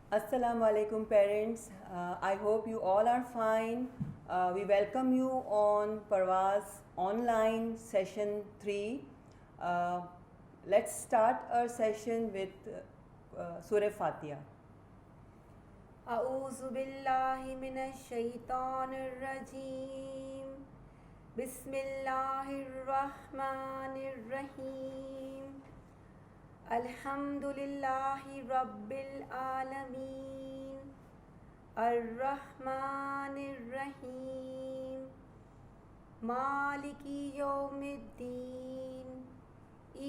Assalamu alaikum parents. I hope you all are fine. We welcome you on Parvaz online session 3. Uh, let's start our session with Surah Fatiha. अऊज़ु बिल्लाहि मिनश्शैतानिर्रजीम बिस्मिल्लाहिर्रहमानिर्रहीम अल्हम्दुलिल्लाहि रब्बिल आलमीन अर्रहमानिर्रहीम मालिकी यौमिद्दीन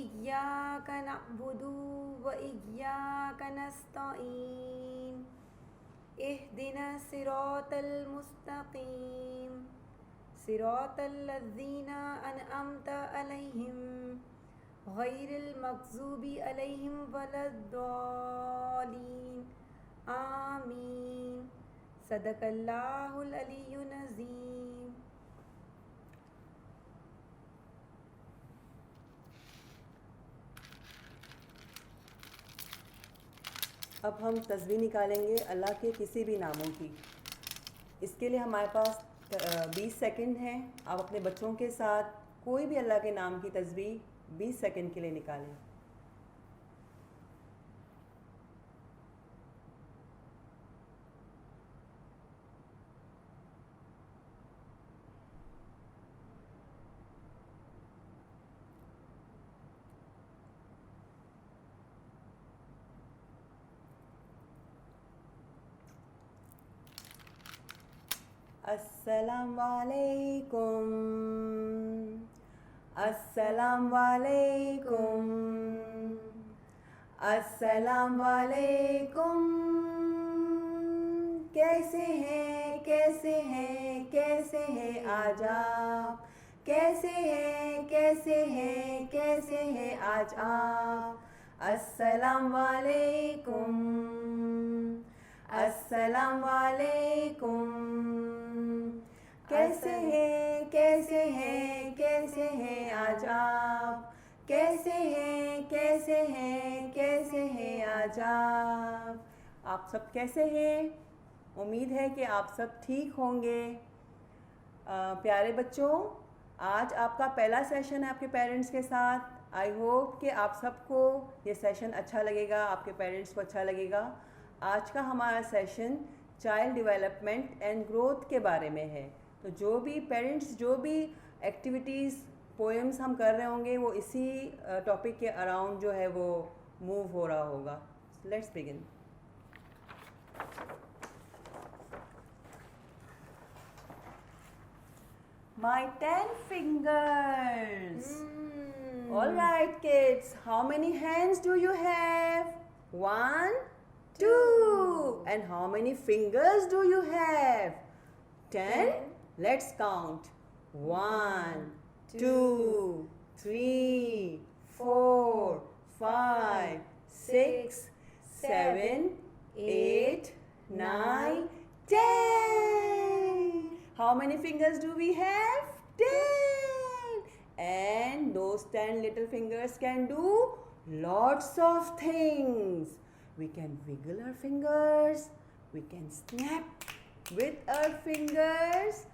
इय्याक नअबुदु व इय्याक नस्तईन इहदिना सिरातल मुस्तकीम सिरातल लज़ीना अनअमता अलैहिम गैरिल मग़ज़ूबी अलैहिम वलद्दालीन आमीन सदक़ल्लाहुल अलियुल अज़ीम। अब हम तस्बीह निकालेंगे अल्लाह के किसी भी नामों की। इसके लिए हमारे पास 20 सेकंड हैं। आप अपने बच्चों के साथ कोई भी अल्लाह के नाम की तस्बीह 20 सेकंड के लिए निकालें। अस्सलाम वालेकुम, अस्सलाम वालेकुम, अस्सलाम वालेकुम। कैसे हैं कैसे हैं कैसे हैं आज आप, कैसे हैं कैसे हैं कैसे हैं आज आप। अस्सलाम वालेकुम, अस्सलाम वालेकुम। कैसे हैं कैसे हैं कैसे हैं आज आप, कैसे हैं कैसे हैं कैसे हैं आज आप सब कैसे हैं? उम्मीद है कि आप सब ठीक होंगे। प्यारे बच्चों, आज आपका पहला सेशन है आपके पेरेंट्स के साथ। आई होप कि आप सबको ये सेशन अच्छा लगेगा, आपके पेरेंट्स को अच्छा लगेगा। आज का हमारा session child development and growth के बारे में है। तो जो भी पेरेंट्स जो भी एक्टिविटीज़ पोएम्स हम कर रहे होंगे वो इसी टॉपिक के अराउंड जो है वो मूव हो रहा होगा। Let's begin. My 10 fingers. All right, kids. How many hands do you have? 1, 2. And how many fingers do you have? 10. Let's count. 1, 2, 3, 4, 5, 6, 7, 8, 9, 10. How many fingers do we have? 10. And those 10 little fingers can do lots of things. We can wiggle our fingers. We can snap with our fingers.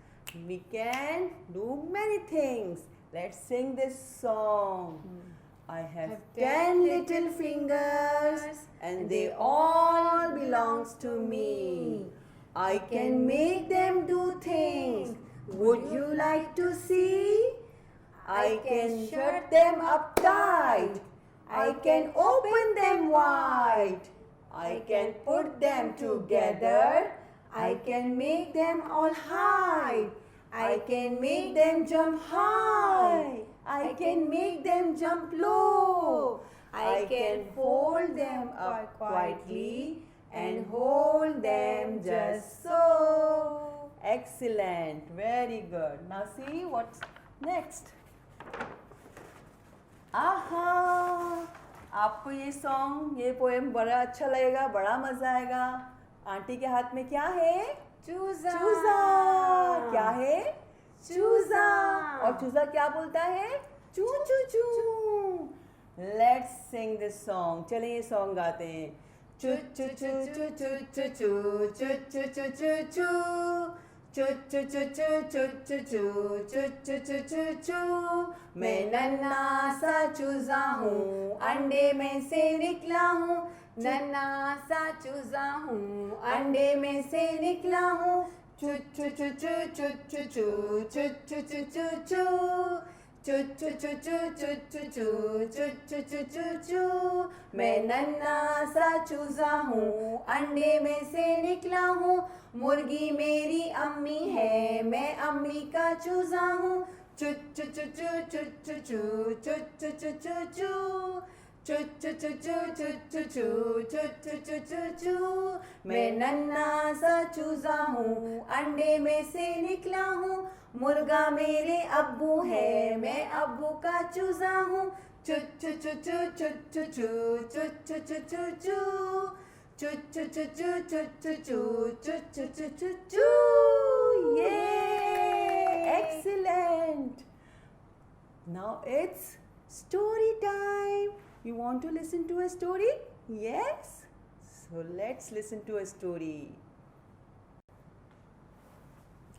We can do many things. Let's sing this song. I have 10 little fingers and they all belongs to me. I can make them do things. Would you like to see? I can shut them up tight. I can open them wide. I can put them together. I can make them all hide. I can make them jump high. I can make them jump low. I can fold them up quietly and hold them just so. Excellent. Very good. Now see what's next. आहा, आपको ये song ये poem बड़ा अच्छा लगेगा, बड़ा मजा आएगा। आंटी के हाथ में क्या है? चूजा। चूजा। क्या है? चूजा। और चूजा क्या बोलता है? चू चू चू। Let's Singh this song. चलिए ये सॉन्ग गाते हैं। Choo choo choo choo choo choo choo choo choo choo choo choo. Choo choo choo choo choo choo choo choo choo choo choo choo. मैं नन्हा सा चूजा हूँ, अंडे में से निकला हूँ. नन्हा सा चूजा हूँ, अंडे में से निकला हूँ. चू चू चू चू चू चू चू चू चू चू चू चू. चू चू चू चू चू चू चू चू चू चू चू चू. मैं नन्हा सा चूजा हूँ, अंडे में से निकला हूँ. मुर्गी मेरी अम्मी है, मैं अम्मी का चूजा हूँ. चू चू चू चू चू चू चू चू चू चू चू चू. चू चू चू चू चू चू चू चू चू चू चू चू. मैं नन्हा सा चूजा हूँ, अंडे में से निकला हूँ. मुर्गा मेरे अब्बू है, मैं अब्बू का चूजा हूँ. चू चू चू चू चू चू चू चू चू चू चू चू. चू चू चू चू चू चू चू चू चू चू चू चू. Yay! Excellent. Now it's story time. You want to listen to a story? Yes? So let's listen to a story.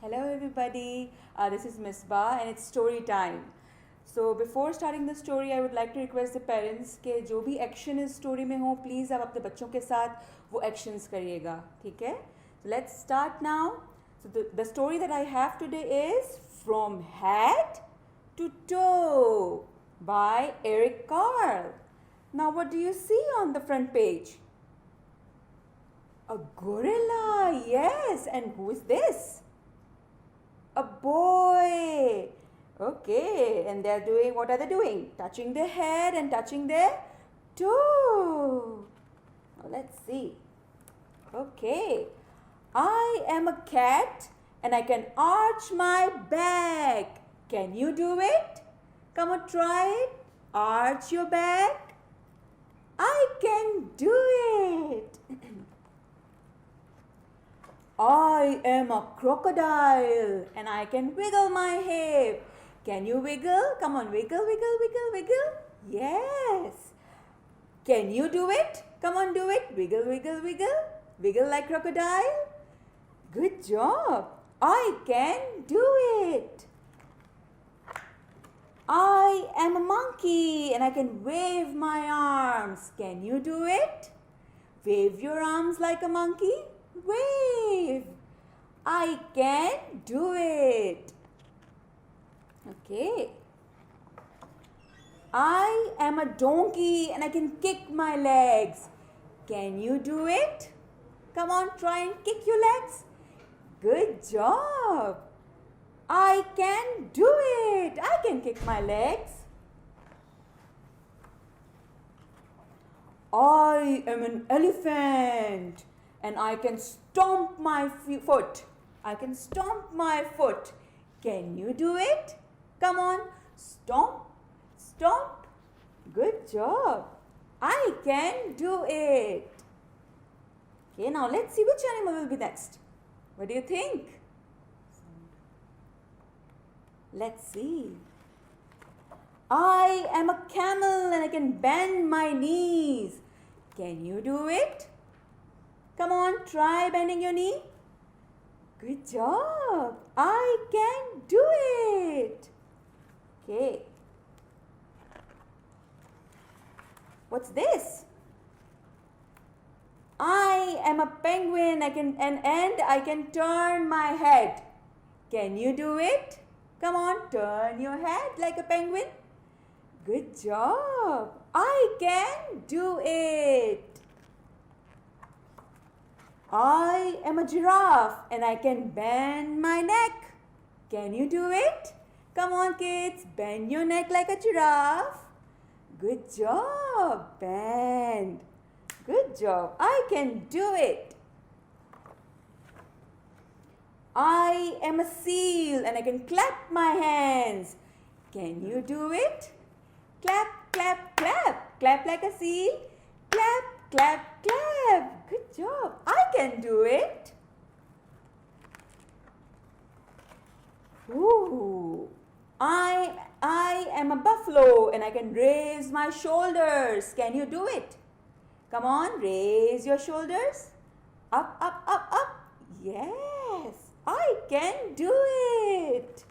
Hello everybody, this is Miss Ba and it's story time. So before starting the story, I would like to request the parents कि जो भी action इस story में हो, please आप अपने बच्चों के साथ वो actions करिएगा, ठीक है? So let's start now. So the story that I have today is From Hat to Toe by Eric Carle. Now what do you see on the front page? A gorilla, yes. And who is this? A boy. Okay, and they're doing, what are they doing? Touching their head and touching their toe. Now let's see. Okay, I am a cat and I can arch my back. Can you do it? Come on, try it. Arch your back. I can do it. I am a crocodile and I can wiggle my hip. Can you wiggle? Come on, wiggle, wiggle, wiggle, wiggle. Yes. Can you do it? Come on, do it. Wiggle, wiggle, wiggle. Wiggle like crocodile. Good job. I can do it. I am a monkey and I can wave my arms. Can you do it? Wave your arms like a monkey. Wave. I can do it. Okay. I am a donkey and I can kick my legs. Can you do it? Come on, try and kick your legs. Good job. I can do it. I can kick my legs. I am an elephant and I can stomp my foot. I can stomp my foot. Can you do it? Come on, stomp, stomp. Good job. I can do it. Okay, now let's see which animal will be next. What do you think? Let's see. I am a camel and I can bend my knees. Can you do it? Come on, try bending your knee. Good job. I can do it. Okay. What's this? I am a penguin. And I can turn my head. Can you do it? Come on, turn your head like a penguin. Good job. I can do it. I am a giraffe and I can bend my neck. Can you do it? Come on, kids, bend your neck like a giraffe. Good job. Bend. Good job. I can do it. I am a seal and I can clap my hands. Can you do it? Clap, clap, clap. Clap like a seal. Clap, clap, clap. Good job. I can do it. Ooh. I am a buffalo and I can raise my shoulders. Can you do it? Come on, raise your shoulders. Up, up, up, up. Yes, I can do it.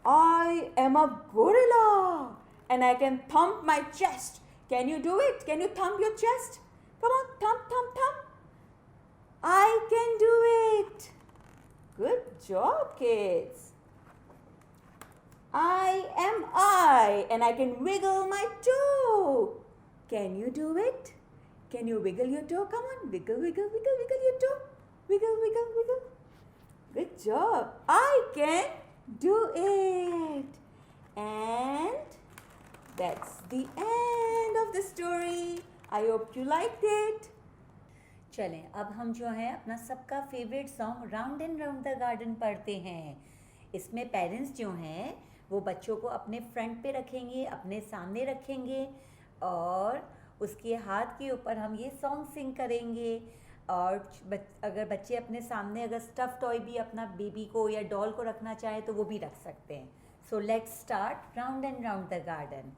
I am a gorilla and I can thump my chest. Can you do it? Can you thump your chest? Come on, thump, thump, thump. I can do it. Good job, kids. I am I and I can wiggle my toe. Can you do it? Can you wiggle your toe? Come on, wiggle, wiggle, wiggle, wiggle your toe. Wiggle, wiggle, wiggle. Good job. I can do it. And that's the end of the story. I hope you liked it. चलें अब हम जो है अपना सबका favourite song round and round the garden पढ़ते हैं। इसमें पेरेंट्स जो हैं वो बच्चों को अपने फ्रंट पे रखेंगे, अपने सामने रखेंगे और उसके हाथ के ऊपर हम ये सॉन्ग सिंग करेंगे। और अगर बच्चे अपने सामने अगर स्टफ़ टॉय भी अपना बेबी को या डॉल को रखना चाहे तो वो भी रख सकते हैं। So let's start round and round the garden.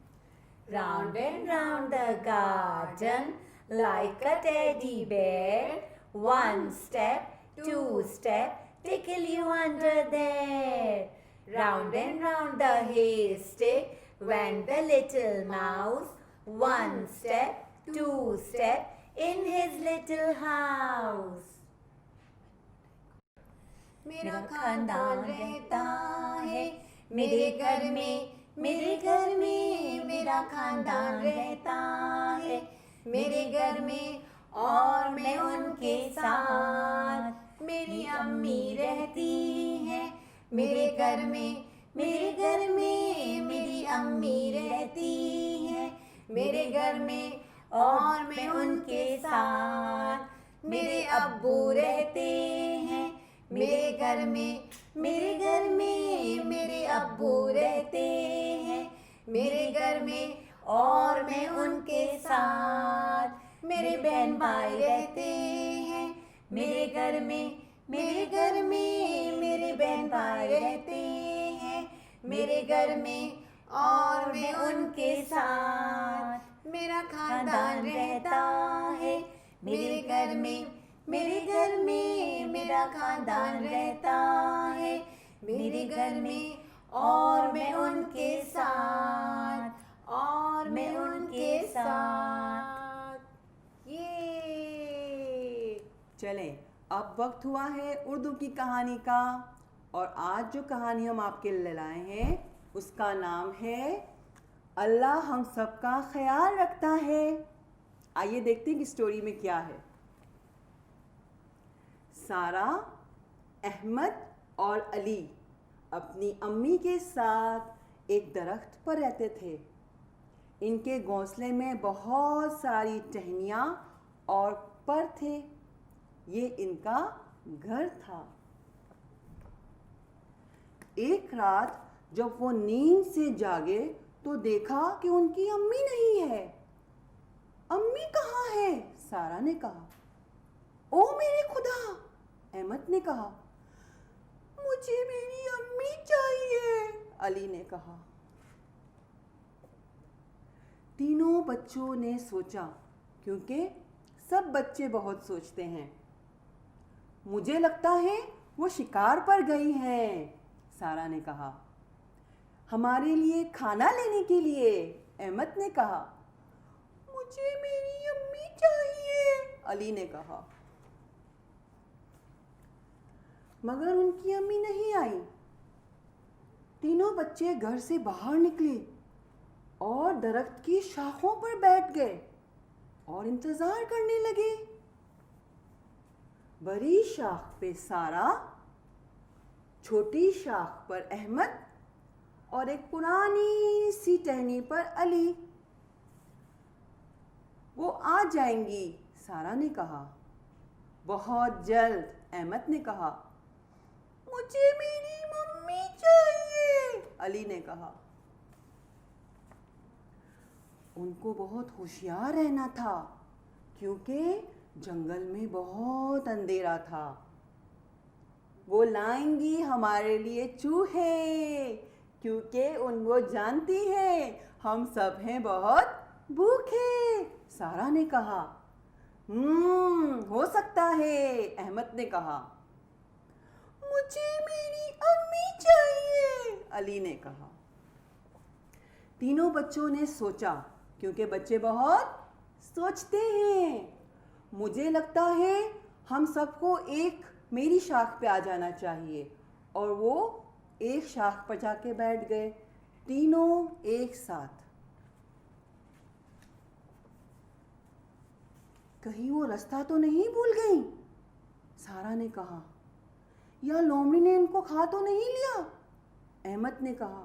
Round and round the garden like a teddy bear, one step, two step, tickle you under there. Round and round the haystack went the little mouse, one step, two step, in his little house. मेरा खानदान रहता है मेरे घर में, मेरे घर में मेरा खानदान रहता है मेरे घर में, और मैं उनके साथ। मेरी अम्मी रहती है मेरे घर में, मेरे घर में मेरी अम्मी रहती है मेरे घर में, और मैं उनके साथ। मेरे अब्बू रहते हैं मेरे घर में, मेरे घर में मेरे अब्बू रहते हैं मेरे घर में, और मैं उनके साथ। मेरे बहन भाई रहते हैं मेरे घर में, मेरे घर में मेरे बहन भाई रहते हैं मेरे घर में, और मैं उनके साथ। मेरा खानदान रहता है मेरे घर में, मेरे घर में मेरा खानदान रहता है मेरे घर में, और मैं उनके साथ, और मैं उनके साथ। ये चलें, अब वक्त हुआ है उर्दू की कहानी का। और आज जो कहानी हम आपके लिए लाए हैं उसका नाम है अल्लाह हम सबका ख्याल रखता है। आइए देखते हैं कि स्टोरी में क्या है। सारा, अहमद और अली अपनी अम्मी के साथ एक दरख्त पर रहते थे। इनके घोंसले में बहुत सारी टहनियाँ और पर थे। ये इनका घर था। एक रात जब वो नींद से जागे तो देखा कि उनकी अम्मी नहीं है। अम्मी कहाँ है? सारा ने कहा। ओ मेरे खुदा, अहमद ने कहा। मुझे मेरी अम्मी चाहिए, अली ने कहा। तीनों बच्चों ने सोचा, क्योंकि सब बच्चे बहुत सोचते हैं। मुझे लगता है वो शिकार पर गई हैं, सारा ने कहा। हमारे लिए खाना लेने के लिए, अहमद ने कहा। मुझे मेरी अम्मी चाहिए, अली ने कहा। मगर उनकी अम्मी नहीं आई। तीनों बच्चे घर से बाहर निकले और दरख्त की शाखों पर बैठ गए और इंतजार करने लगे। बड़ी शाख पे सारा, छोटी शाख पर अहमद और एक पुरानी सी टहनी पर अली। वो आ जाएंगी, सारा ने कहा। बहुत जल्द, अहमद ने कहा। मुझे मेरी मम्मी चाहिए, अली ने कहा। उनको बहुत होशियार रहना था, क्योंकि जंगल में बहुत अंधेरा था। वो लाएंगी हमारे लिए चूहे, क्योंकि वो जानती है हम सब हैं बहुत भूखे, सारा ने कहा। हो सकता है, अहमद ने कहा। मुझे मेरी अम्मी चाहिए, अली ने कहा। तीनों बच्चों ने सोचा, क्योंकि बच्चे बहुत सोचते हैं। मुझे लगता है हम सबको एक मेरी शाख पे आ जाना चाहिए। और वो एक शाख पर जाके बैठ गए, तीनों एक साथ। कहीं वो रास्ता तो नहीं भूल गई, सारा ने कहा। या लोमड़ी ने इनको खा तो नहीं लिया, अहमद ने कहा।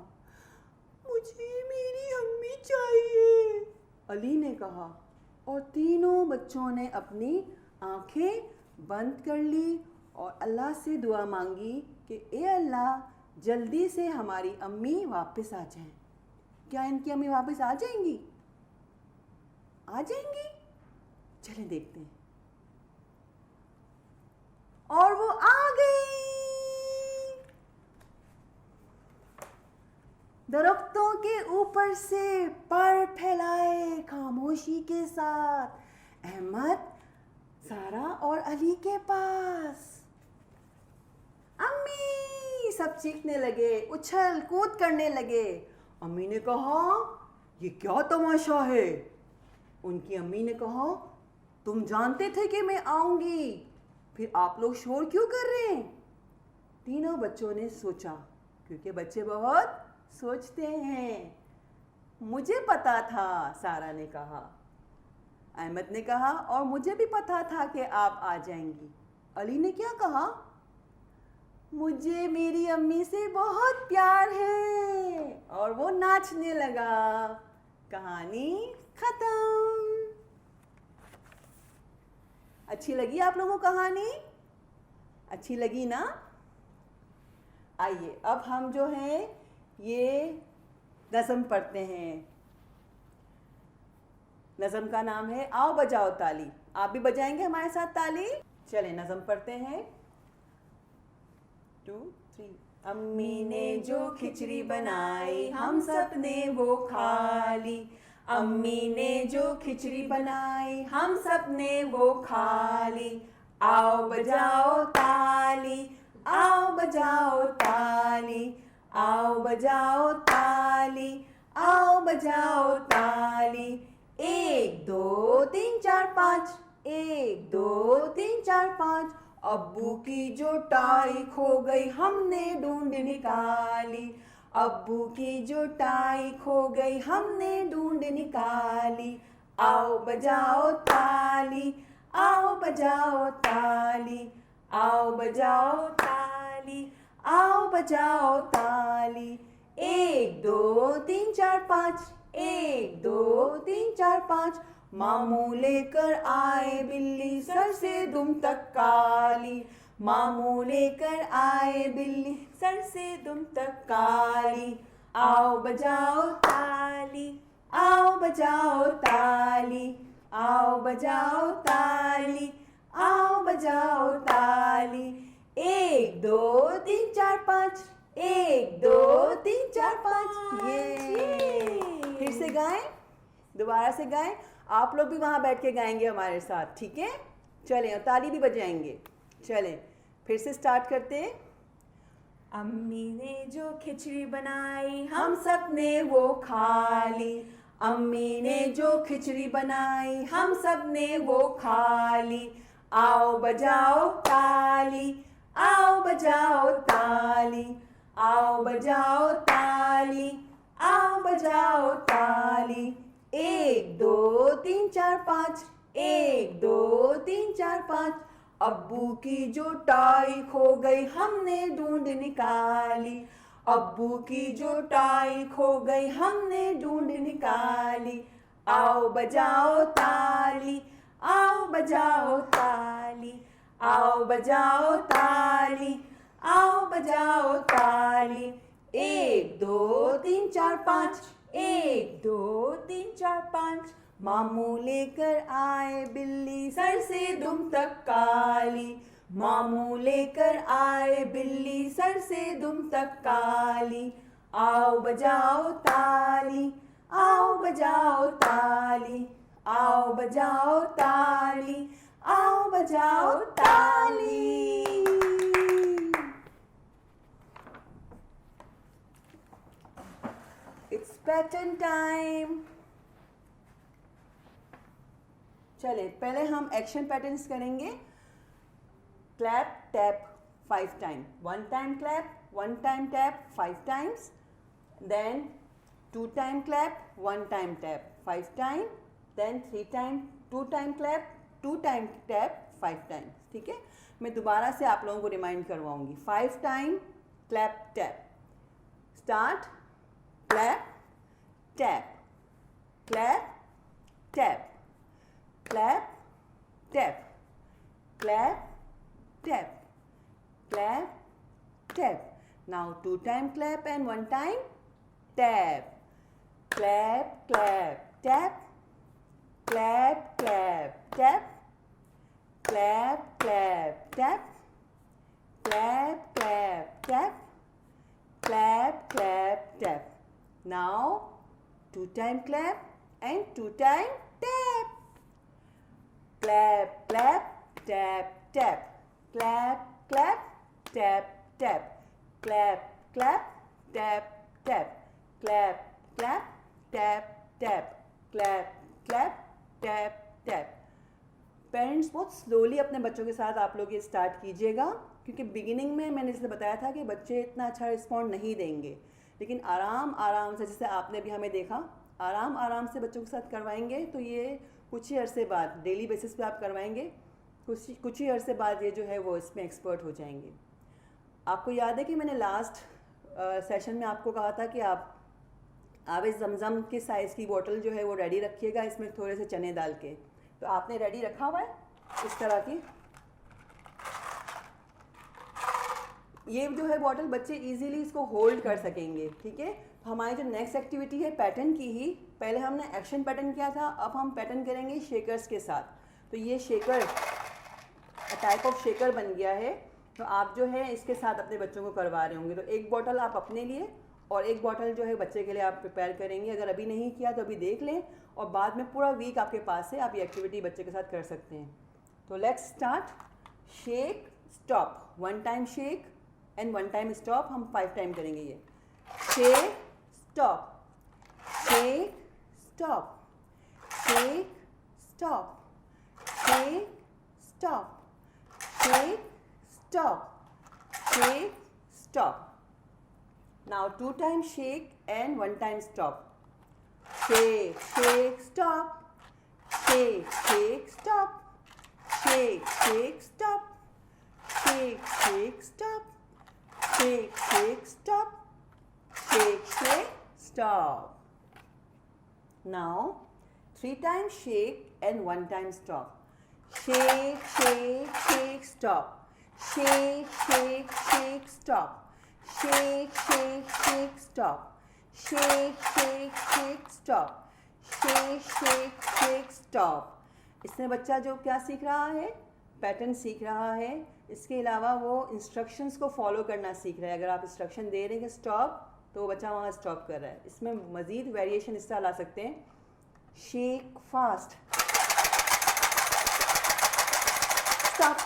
मुझे मेरी अम्मी चाहिए, अली ने कहा। और तीनों बच्चों ने अपनी आंखें बंद कर ली और अल्लाह से दुआ मांगी कि ए अल्लाह, जल्दी से हमारी अम्मी वापस आ जाएं। क्या इनकी अम्मी वापस आ जाएंगी? आ जाएंगी? चले देखते हैं। और वो आ गई। दरख्तों के ऊपर से पर फैलाए खामोशी के साथ अहमद, सारा और अली के पास। अम्मी, सब चीखने लगे, उछल कूद करने लगे। अम्मी ने कहा, ये क्या तमाशा है? उनकी अम्मी ने कहा, तुम जानते थे कि मैं आऊंगी, फिर आप लोग शोर क्यों कर रहे हैं? तीनों बच्चों ने सोचा, क्योंकि बच्चे बहुत सोचते हैं। मुझे पता था, सारा ने कहा। अहमद ने कहा, और मुझे भी पता था कि आप आ जाएंगी। अली ने क्या कहा? मुझे मेरी अम्मी से बहुत प्यार है। और वो नाचने लगा। कहानी खत्म। अच्छी लगी आप लोगों को कहानी? अच्छी लगी ना? आइए अब हम जो है ये नज़म पढ़ते हैं। नज़म का नाम है आओ बजाओ ताली। आप भी बजाएंगे हमारे साथ ताली? चलें नज़म पढ़ते हैं। 2 3। अम्मी ने जो खिचड़ी बनाई हम सब ने वो खा ली। अम्मी ने जो खिचड़ी बनाई हम सब ने वो खा ली। आओ बजाओ ताली, आओ बजाओ ताली, आओ बजाओ ताली, आओ बजाओ ताली। 1 2 3 4 5, 1 2 3 4 5। अब्बू की जो टाई खो गई हमने ढूंढ निकाली। अब्बू की जो टाई खो गई हमने ढूंढ निकाली। आओ बजाओ ताली, आओ बजाओ ताली, आओ बजाओ ताली, आओ बजाओ ताली। 1 2 3 4 5, 1 2 3 4 5। मामू लेकर आए बिल्ली सर से दुम तक काली। मामू लेकर आए बिल्ली सर से दुम तक काली। आओ बजाओ ताली, आओ बजाओ ताली, आओ बजाओ ताली, आओ बजाओ ताली। 1 2 3 4 5, 1 2 3 4 5। ये फिर से गाएं, दोबारा से गाएं। आप लोग भी वहां बैठ के गाएंगे हमारे साथ, ठीक है? चलें और ताली भी बजाएंगे। चलें फिर से स्टार्ट करते हैं। अम्मी ने जो खिचड़ी बनाई हम सब ने वो खा ली। अम्मी ने जो खिचड़ी बनाई हम सब ने वो खा ली। आओ बजाओ ताली, आओ बजाओ ताली, आओ बजाओ ताली, आओ बजाओ ताली। 1 2 3 4 5, 1 2 3 4 5। अब्बू की जो टाई खो गई हमने ढूंढ निकाली। अब्बू की जो टाई खो गई हमने ढूंढ निकाली। आओ बजाओ ताली, आओ बजाओ ताली, आओ बजाओ ताली, आओ बजाओ ताली। 1 2 3 4 5, 1 2 3 4 5। मामू लेकर आए बिल्ली सर से दुम तक काली। मामू लेकर आए बिल्ली सर से दुम तक काली। आओ बजाओ ताली, आओ बजाओ ताली, आओ बजाओ ताली, आओ बजाओ ताली। It's pattern time. चले पहले हम एक्शन पैटर्न्स करेंगे। Clap tap 5 time, 1 time clap, 1 time tap 5 times, then 2 time clap, 1 time tap 5 time, then 3 time 2 time clap, 2 time tap 5 times. ठीक है, मैं दोबारा से आप लोगों को रिमाइंड करवाऊंगी। 5 time clap tap. Start. Clap tap, clap tap, clap tap, clap tap, clap, tap. Now 2 time clap and 1 time tap. Clap, clap, tap. Clap, clap, tap. Clap, clap, tap. Clap, clap, tap. Clap, clap, tap. Now 2 time clap and 2 time tap. Clap, clap, tap, tap. Clap, clap, tap, tap. Clap, clap, tap, tap. Clap, clap, tap, tap. Clap, clap, tap, tap. Parents बहुत slowly अपने बच्चों के साथ आप लोग ये start कीजिएगा, क्योंकि बिगिनिंग में मैंने जैसे बताया था कि बच्चे इतना अच्छा रिस्पॉन्ड नहीं देंगे, लेकिन आराम आराम से, जैसे आपने भी हमें देखा, आराम आराम से बच्चों के साथ करवाएंगे तो ये कुछ ही अरसे बाद, डेली बेसिस पे आप करवाएंगे, कुछ ही अरसे बाद ये जो है वो इसमें एक्सपर्ट हो जाएंगे। आपको याद है कि मैंने लास्ट सेशन में आपको कहा था कि आप आवे ज़मज़म के साइज़ की बोतल जो है वो रेडी रखिएगा, इसमें थोड़े से चने डाल के। तो आपने रेडी रखा हुआ है इस तरह की। ये जो है बॉटल बच्चे इजीली इसको होल्ड कर सकेंगे। ठीक है, तो हमारी जो नेक्स्ट एक्टिविटी है पैटर्न की ही, पहले हमने एक्शन पैटर्न किया था, अब हम पैटर्न करेंगे शेकर्स के साथ। तो ये शेकर टाइप ऑफ शेकर बन गया है, तो आप जो है इसके साथ अपने बच्चों को करवा रहे होंगे। तो एक बॉटल आप अपने लिए और एक बॉटल जो है बच्चे के लिए आप प्रिपेयर करेंगे। अगर अभी नहीं किया तो अभी देख लें, और बाद में पूरा वीक आपके पास है, आप ये एक्टिविटी बच्चे के साथ कर सकते हैं। तो let's start. Shake stop, 1 time shake and 1 time stop, हम 5 टाइम करेंगे ये। Shake stop, shake stop, shake stop, shake stop, shake, stop, shake, stop. Now 2 times shake and 1 time stop. Shake, shake, stop. Shake, shake, stop. Shake, shake, stop. Shake, shake, stop. Shake, shake, stop. Shake, shake, stop. Now 3 times shake and 1 time stop. Shake, shake, shake, stop. Shake, shake, shake, stop. Shake, shake, shake, stop. Shake, shake, shake, stop. Shake, shake, shake, stop. इसमें बच्चा जो क्या सीख रहा है, pattern सीख रहा है। इसके अलावा वो इंस्ट्रक्शंस को फॉलो करना सीख रहा है। अगर आप इंस्ट्रक्शन दे रहे हैं कि स्टॉप, तो वो बच्चा वहाँ स्टॉप कर रहा है। इसमें मज़ीद वेरिएशन इस तरह ला सकते हैं। Shake fast, stop,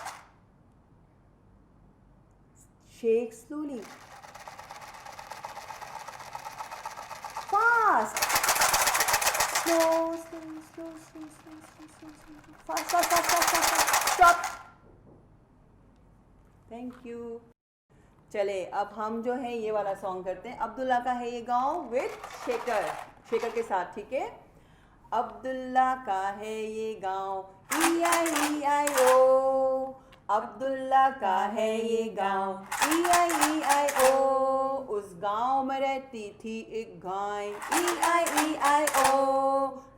shake slowly, fast, slow, fast, stop. Thank you. चले अब हम जो है ये वाला सॉन्ग करते हैं। अब्दुल्ला का है ये गाँव विथ शेकर, शेकर के साथ। ठीक है, अब्दुल्ला का है ये गाँव, E-I-E-I-O। अब्दुल्ला का है ये गाँव, E-I-E-I-O। उस गाँव में रहती थी एक गाय, E-I-E-I-O।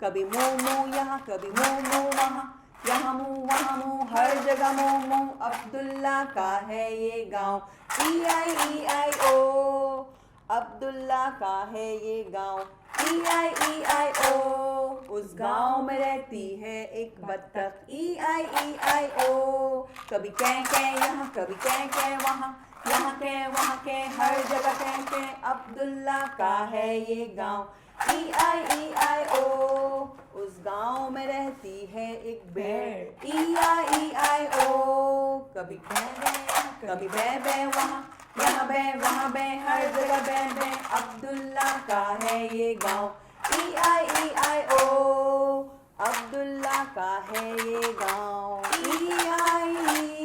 कभी मुँह मुँह यहाँ, कभी मुँह मुँह वहाँ, यहाँ मुँह वहाँ मुँह, हर जगह मुँह मुँह। अब्दुल्ला का है ये गाँव, E-I-E-I-O। अब्दुल्ला का है ये गाँव, E-I-E-I-O। उस गाँव में रहती है एक बत्तख, E-I-E-I-O। कभी कैं कैं यहाँ, कभी कैं कैं वहाँ, यहाँ कैं वहाँ कैं, हर जगह कैं कैं। अब्दुल्ला का है ये गाँव, E-I-E-I-O, उस गांव में रहती है एक भेड़। E-I-E-I-O, कभी कभी बै बै वहाँ, यहाँ बै वहाँ बै, हर जगह बै बै, अब्दुल्ला का है ये गांव। E-I-E-I-O, अब्दुल्ला का है ये गांव। E-I-E-I-O।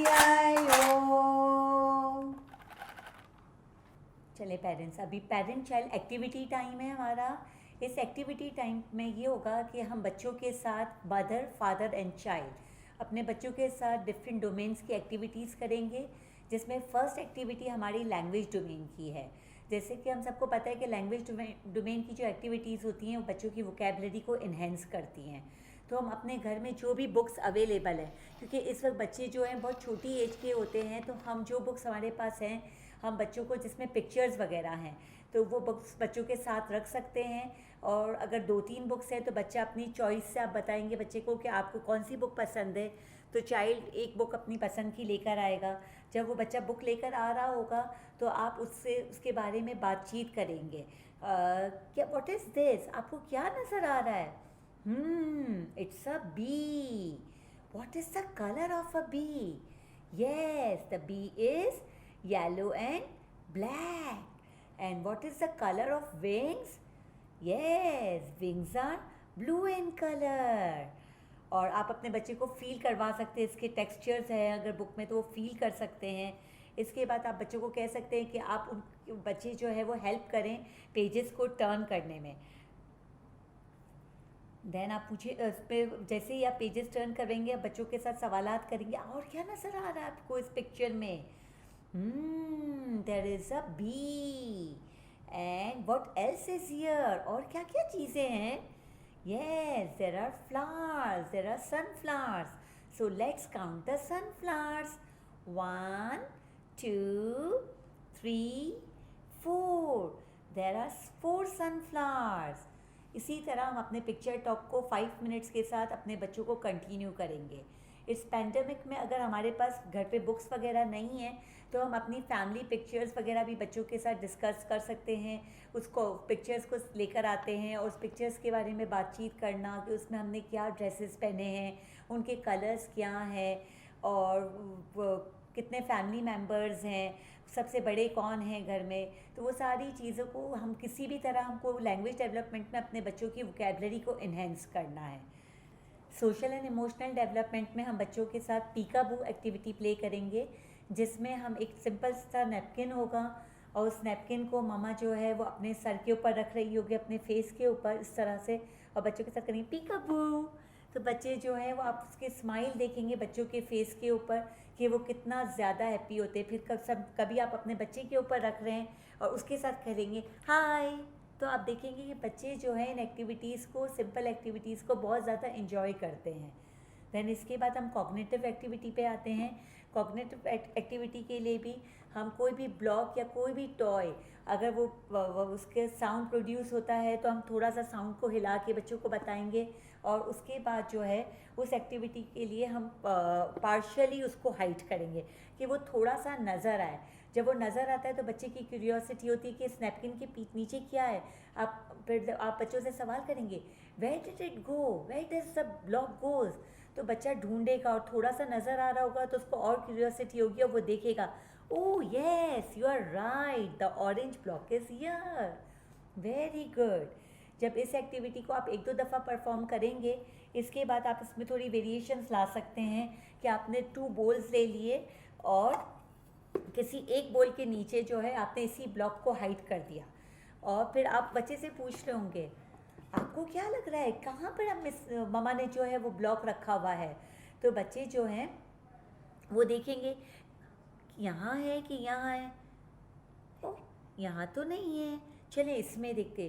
चले पेरेंट्स, अभी पेरेंट चाइल्ड एक्टिविटी टाइम है हमारा। इस एक्टिविटी टाइम में ये होगा कि हम बच्चों के साथ मदर, फादर एंड चाइल्ड अपने बच्चों के साथ डिफरेंट डोमेन्स की एक्टिविटीज़ करेंगे, जिसमें फ़र्स्ट एक्टिविटी हमारी लैंग्वेज डोमेन की है। जैसे कि हम सबको पता है कि लैंग्वेज डोमेन की जो एक्टिविटीज़ होती हैं वो बच्चों की वोकेबलरी को इन्हेंस करती हैं। तो हम अपने घर में जो भी बुक्स अवेलेबल हैं, क्योंकि इस वक्त बच्चे जो हैं बहुत छोटी एज के होते हैं, तो हम जो बुक्स हमारे पास हैं, हम बच्चों को जिसमें पिक्चर्स वगैरह हैं, तो वो बुक्स बच्चों के साथ रख सकते हैं। और अगर 2-3 बुक्स हैं तो बच्चा अपनी चॉइस से आप बताएंगे बच्चे को कि आपको कौन सी बुक पसंद है, तो चाइल्ड एक बुक अपनी पसंद की लेकर आएगा। जब वो बच्चा बुक लेकर आ रहा होगा तो आप उससे उसके बारे में बातचीत करेंगे। क्या व्हाट इज़ दिस, आपको क्या नज़र आ रहा है? It's a bee. What is the colour of a bee? Yes, the bee is yellow and black. And what is the color of wings? Yes, wings are blue in color. और आप अपने बच्चे को फील करवा सकते हैं, इसके textures हैं अगर बुक में तो वो फील कर सकते हैं। इसके बाद आप बच्चों को कह सकते हैं कि आप उन बच्चे जो है वो हेल्प करें पेजेस को टर्न करने में। देन आप पूछिए उस पर, जैसे ही आप पेजेस टर्न करेंगे आप बच्चों के साथ सवालात करेंगे, और क्या नज़र आ रहा है आपको इस पिक्चर में? There is a bee. And what else is here? और क्या क्या चीज़ें हैं? Yes, there are flowers. There are sunflowers. So let's count the sunflowers. 1, 2, 3, 4. There are 4 sunflowers. इसी तरह हम अपने पिक्चर टॉक को 5 मिनट्स के साथ अपने बच्चों को कंटिन्यू करेंगे। इस पैंडमिक में अगर हमारे पास घर पे बुक्स वगैरह नहीं है तो हम अपनी फैमिली पिक्चर्स वगैरह भी बच्चों के साथ डिस्कस कर सकते हैं। उसको पिक्चर्स को लेकर आते हैं और उस पिक्चर्स के बारे में बातचीत करना कि उसमें हमने क्या ड्रेसेस पहने हैं, उनके कलर्स क्या हैं, और कितने फैमिली मेम्बर्स हैं, सबसे बड़े कौन हैं घर में। तो वो सारी चीज़ों को हम किसी भी तरह हमको लैंग्वेज डेवलपमेंट में अपने बच्चों की वोकेबलरी को इन्हेंस करना है। सोशल एंड इमोशनल डेवलपमेंट में हम बच्चों के साथ पीकाबू एक्टिविटी प्ले करेंगे, जिसमें हम एक सिंपल सा नैपकिन होगा और उस नैपकिन को मामा जो है वो अपने सर के ऊपर रख रही होगी, अपने फेस के ऊपर इस तरह से, और बच्चों के साथ करेंगे पीकाबू। तो बच्चे जो हैं वो आप उसके स्माइल देखेंगे बच्चों के फेस के ऊपर कि वो कितना ज़्यादा हैप्पी होते हैं। फिर कभी आप अपने बच्चे के ऊपर रख रहे हैं और उसके साथ करेंगे हाय, तो आप देखेंगे कि बच्चे जो हैं इन एक्टिविटीज़ को, सिंपल एक्टिविटीज़ को बहुत ज़्यादा इन्जॉय करते हैं। दैन इसके बाद हम कॉग्निटिव एक्टिविटी पे आते हैं। कॉग्निटिव एक्टिविटी के लिए भी हम कोई भी ब्लॉक या कोई भी टॉय अगर वो उसके साउंड प्रोड्यूस होता है तो हम थोड़ा सा साउंड को हिला के बच्चों को बताएंगे, और उसके बाद जो है उस एक्टिविटी के लिए हम पार्शियली उसको हाइड करेंगे कि वो थोड़ा सा नज़र आए। जब वो नज़र आता है तो बच्चे की क्यूरियोसिटी होती है कि इस नैपकिन के नीचे क्या है। फिर आप बच्चों से सवाल करेंगे where did it go, where does the block goes, तो बच्चा ढूंढेगा और थोड़ा सा नज़र आ रहा होगा तो उसको और क्यूरियोसिटी होगी और वो देखेगा oh yes you are right, the orange block is here, very good. जब इस एक्टिविटी को आप 1-2 दफ़ा परफॉर्म करेंगे, इसके बाद आप इसमें थोड़ी वेरिएशंस ला सकते हैं कि आपने 2 बॉल्स ले लिए और किसी एक बॉल के नीचे जो है आपने इसी ब्लॉक को हाइड कर दिया, और फिर आप बच्चे से पूछ रहे होंगे आपको क्या लग रहा है कहाँ पर हम ममा ने जो है वो ब्लॉक रखा हुआ है। तो बच्चे जो हैं वो देखेंगे यहाँ है कि यहाँ है, ओ यहाँ तो नहीं है, चले इसमें देखते।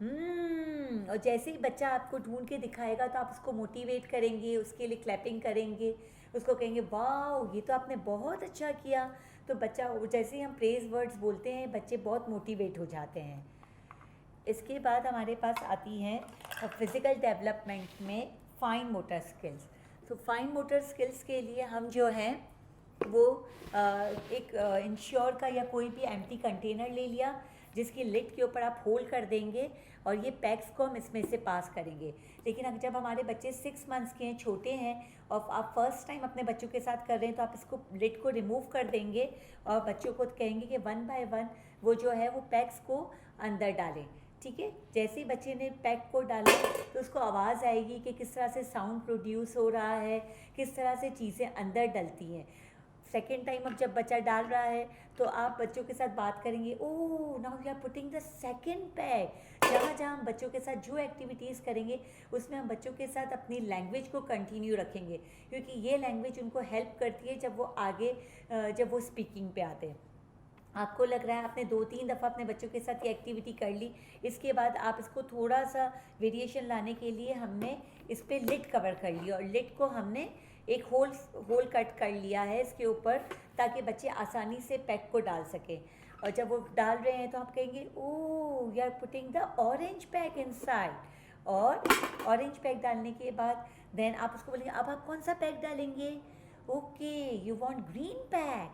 और जैसे ही बच्चा आपको ढूंढ के दिखाएगा तो आप उसको मोटिवेट करेंगे, उसके लिए क्लैपिंग करेंगे, उसको कहेंगे वाह ये तो आपने बहुत अच्छा किया। तो बच्चा जैसे ही हम प्रेज वर्ड्स बोलते हैं बच्चे बहुत मोटिवेट हो जाते हैं। इसके बाद हमारे पास आती हैं फिज़िकल डेवलपमेंट में फाइन मोटर स्किल्स। तो फाइन मोटर स्किल्स के लिए हम जो हैं वो एक इंश्योर का या कोई भी एम्प्टी कंटेनर ले लिया, जिसकी लिड के ऊपर आप होल्ड कर देंगे और ये पैक्स को हम इसमें से पास करेंगे। लेकिन अगर जब हमारे बच्चे 6 मंथ्स के हैं, छोटे हैं, और आप फर्स्ट टाइम अपने बच्चों के साथ कर रहे हैं, तो आप इसको लिड को रिमूव कर देंगे और बच्चों को कहेंगे कि 1 बाय 1 वो जो है वो पैक्स को अंदर डालें। ठीक है, जैसे ही बच्चे ने पैक को डाला तो उसको आवाज़ आएगी कि किस तरह से साउंड प्रोड्यूस हो रहा है, किस तरह से चीज़ें अंदर डलती हैं। सेकेंड टाइम अब जब बच्चा डाल रहा है तो आप बच्चों के साथ बात करेंगे, oh now you are putting the second pack. जहाँ जहाँ हम बच्चों के साथ जो एक्टिविटीज़ करेंगे उसमें हम बच्चों के साथ अपनी लैंग्वेज को कंटिन्यू रखेंगे, क्योंकि ये लैंग्वेज उनको हेल्प करती है जब वो आगे जब वो स्पीकिंग पे आते हैं। आपको लग रहा है आपने 2-3 दफ़ा अपने बच्चों के साथ ये एक्टिविटी कर ली, इसके बाद आप इसको थोड़ा सा वेरिएशन लाने के लिए हमने इस पर लिड कवर कर लिया और लिड को हमने एक होल कट कर लिया है इसके ऊपर, ताकि बच्चे आसानी से पैक को डाल सकें। और जब वो डाल रहे हैं तो आप कहेंगे, oh you are putting the orange pack inside, और ऑरेंज पैक डालने के बाद देन आप उसको बोलेंगे अब आप कौन सा पैक डालेंगे, okay you want green pack,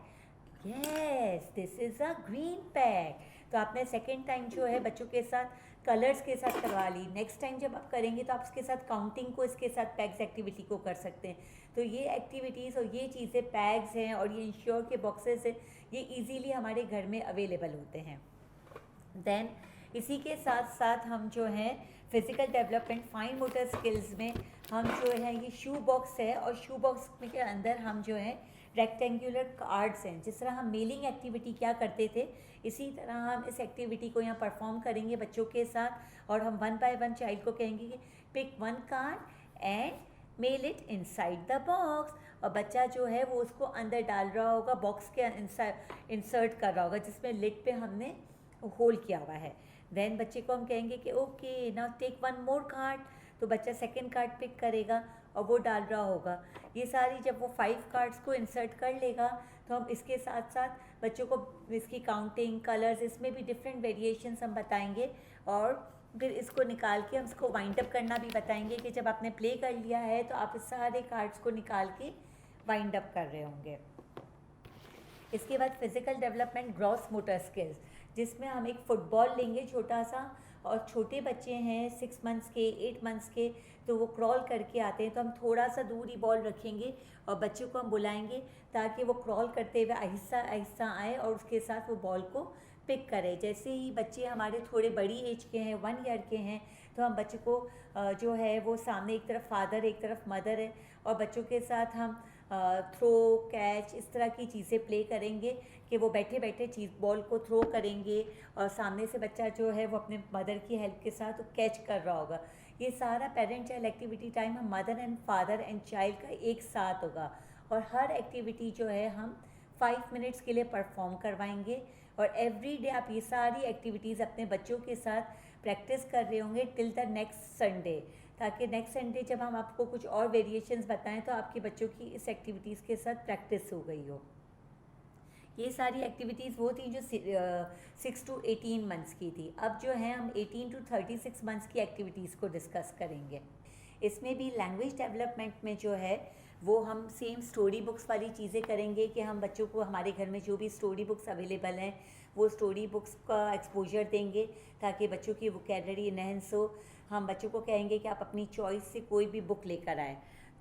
yes this is a green pack. तो आपने सेकेंड टाइम जो है बच्चों के साथ कलर्स के साथ करवा ली। नेक्स्ट टाइम जब आप करेंगे तो आप उसके साथ काउंटिंग को इसके साथ पैक्स एक्टिविटी को कर सकते हैं। तो ये एक्टिविटीज़ और ये चीज़ें पैक्स हैं और ये इंश्योर के बॉक्सेस हैं, ये इजीली हमारे घर में अवेलेबल होते हैं। देन इसी के साथ साथ हम जो है physical development fine motor skills में हम जो है ये शू बॉक्स है, और शू बॉक्स के अंदर हम जो है रेक्टेंगुलर कार्ड्स हैं। जिस तरह हम मेलिंग एक्टिविटी क्या करते थे, इसी तरह हम इस एक्टिविटी को यहाँ परफॉर्म करेंगे बच्चों के साथ, और हम 1 बाय 1 चाइल्ड को कहेंगे कि pick 1 card and mail it inside the box, और बच्चा जो है वो उसको अंदर डाल रहा होगा, बॉक्स के इंसर्ट कर रहा होगा जिसमें लिड पे हमने होल्ड किया हुआ है। देन बच्चे को हम कहेंगे कि ओके नाउ टेक 1 मोर कार्ड, तो बच्चा सेकंड कार्ड पिक करेगा और वो डाल रहा होगा। ये सारी जब वो 5 कार्ड्स को इंसर्ट कर लेगा तो हम इसके साथ साथ बच्चों को इसकी काउंटिंग, कलर्स, इसमें भी डिफरेंट वेरिएशंस हम बताएंगे, और फिर इसको निकाल के हम इसको वाइंड अप करना भी बताएंगे कि जब आपने प्ले कर लिया है तो आप इस सारे कार्ड्स को निकाल के वाइंड अप कर रहे होंगे। इसके बाद physical development gross motor skills, जिसमें हम एक फुटबॉल लेंगे छोटा सा, और छोटे बच्चे हैं 6 मंथ्स के, 8 मंथ्स के, तो वो क्रॉल करके आते हैं, तो हम थोड़ा सा दूर ही बॉल रखेंगे और बच्चों को हम बुलाएंगे ताकि वो क्रॉल करते हुए आहिस्ता आहिस्ता आए और उसके साथ वो बॉल को पिक करें। जैसे ही बच्चे हमारे थोड़े बड़ी एज के हैं, 1 ईयर के हैं, तो हम बच्चों को जो है वो सामने एक तरफ फादर एक तरफ मदर है, और बच्चों के साथ हम थ्रो, कैच, इस तरह की चीज़ें प्ले करेंगे कि वो बैठे बैठे बॉल को थ्रो करेंगे और सामने से बच्चा जो है वो अपने मदर की हेल्प के साथ कैच कर रहा होगा। ये सारा पेरेंट चाइल्ड एक्टिविटी टाइम हम mother and father and child का एक साथ होगा, और हर एक्टिविटी जो है हम 5 मिनट्स के लिए परफॉर्म करवाएंगे, और एवरी डे आप ये सारी एक्टिविटीज़ अपने बच्चों के साथ प्रैक्टिस कर रहे होंगे टिल द नेक्स्ट संडे, ताकि नेक्स्ट संडे जब हम आपको कुछ और वेरिएशंस बताएं तो आपके बच्चों की इस एक्टिविटीज़ के साथ प्रैक्टिस हो गई हो। ये सारी एक्टिविटीज़ वो थी जो 6 to 18 मंथ्स की थी। अब जो है हम 18 to 36 मंथ्स की एक्टिविटीज़ को डिस्कस करेंगे। इसमें भी लैंग्वेज डेवलपमेंट में जो है वो हम सेम स्टोरी बुक्स वाली चीज़ें करेंगे कि हम बच्चों को हमारे घर में जो भी स्टोरी बुक्स अवेलेबल हैं वो स्टोरी बुक्स का एक्सपोजर देंगे ताकि बच्चों की वोकैबुलरी इनहेंस हो। हम बच्चों को कहेंगे कि आप अपनी चॉइस से कोई भी बुक लेकर आएँ।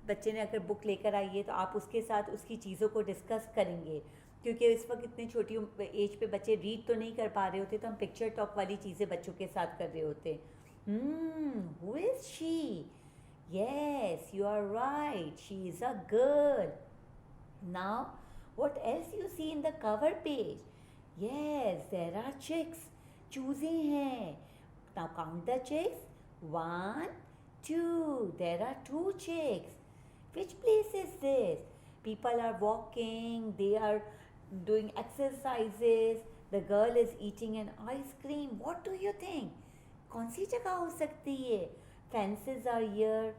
बच्चे ने अगर बुक लेकर आई है तो आप उसके साथ उसकी चीज़ों को डिस्कस करेंगे, क्योंकि इस वक्त इतनी छोटी एज पे बच्चे रीड तो नहीं कर पा रहे होते, तो हम पिक्चर टॉक वाली चीज़ें बच्चों के साथ कर रहे होते। Who is she? Yes, you are right. She is a girl. Now, what else you see in the cover page? Yes, there are chicks. चूज़े हैं. Now count the chicks. 1, 2. There are 2 chicks. Which place is this? People are walking. They are doing exercises. The girl is eating an ice cream. What do you think? कौन सी जगह हो सकती है? Fences are here.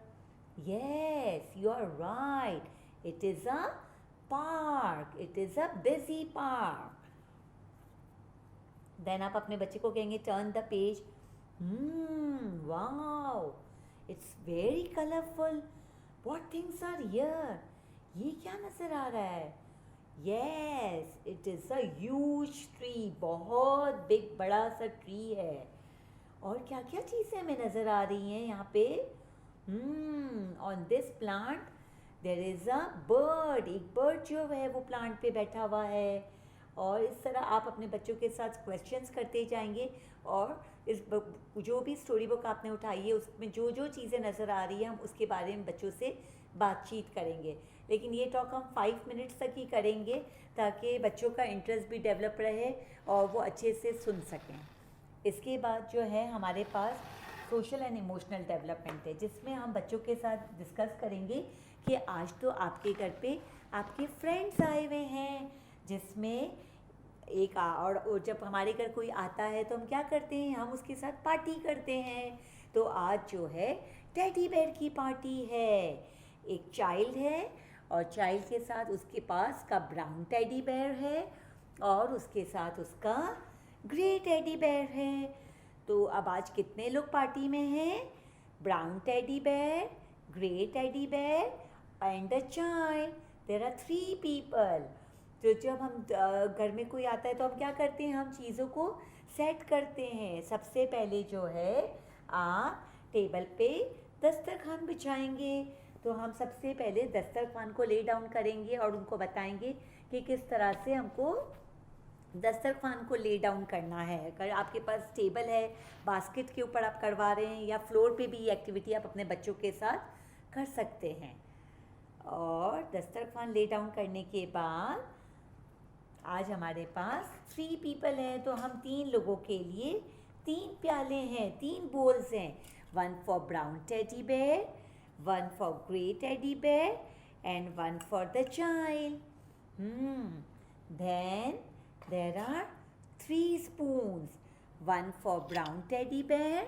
Yes, you are right. It is a park. It is a busy park. Then आप अपने बच्चे को कहेंगे turn the page. Wow. It's very colorful. What things are here? ये क्या नज़र आ रहा है? Yes, it is a huge tree, बहुत बिग बड़ा सा ट्री है। और क्या क्या चीज़ें हमें नज़र आ रही हैं यहाँ पे? On this plant there is a bird, एक बर्ड जो है वो प्लांट पे बैठा हुआ है। और इस तरह आप अपने बच्चों के साथ क्वेश्चंस करते जाएंगे और जो भी स्टोरी बुक आपने उठाई है उसमें जो जो चीज़ें नज़र आ रही है हम उसके बारे में बच्चों से बातचीत करेंगे। लेकिन ये टॉक हम 5 मिनट्स तक ही करेंगे ताकि बच्चों का इंटरेस्ट भी डेवलप रहे और वो अच्छे से सुन सकें। इसके बाद जो है हमारे पास सोशल एंड इमोशनल डेवलपमेंट है, जिसमें हम बच्चों के साथ डिस्कस करेंगे कि आज तो आपके घर पे आपके फ्रेंड्स आए हुए हैं, जिसमें और जब हमारे घर कोई आता है तो हम क्या करते हैं, हम उसके साथ पार्टी करते हैं। तो आज जो है टेडी बेयर की पार्टी है। एक चाइल्ड है और चाइल्ड के साथ उसके पास का ब्राउन टेडी बेयर है और उसके साथ उसका ग्रे टेडी बेयर है। तो अब आज कितने लोग पार्टी में हैं? Brown teddy bear, grey teddy bear and a child. There are 3 people. तो जब हम घर में कोई आता है तो हम क्या करते हैं, हम चीज़ों को सेट करते हैं। सबसे पहले जो है आप टेबल पे दस्तरखान बिछाएंगे। तो हम सबसे पहले दस्तरखान को ले डाउन करेंगे और उनको बताएंगे कि किस तरह से हमको दस्तरखान को ले डाउन करना है। अगर आपके पास टेबल है, बास्केट के ऊपर आप करवा रहे हैं या फ्लोर पे भी ये एक्टिविटी आप अपने बच्चों के साथ कर सकते हैं। और दस्तरखान ले डाउन करने के बाद आज हमारे पास 3 पीपल हैं, तो हम 3 लोगों के लिए 3 प्याले हैं, 3 बोल्स हैं। 1 for brown teddy bear, 1 for grey teddy bear and 1 for the child. Then there are 3 spoons, 1 for brown teddy bear,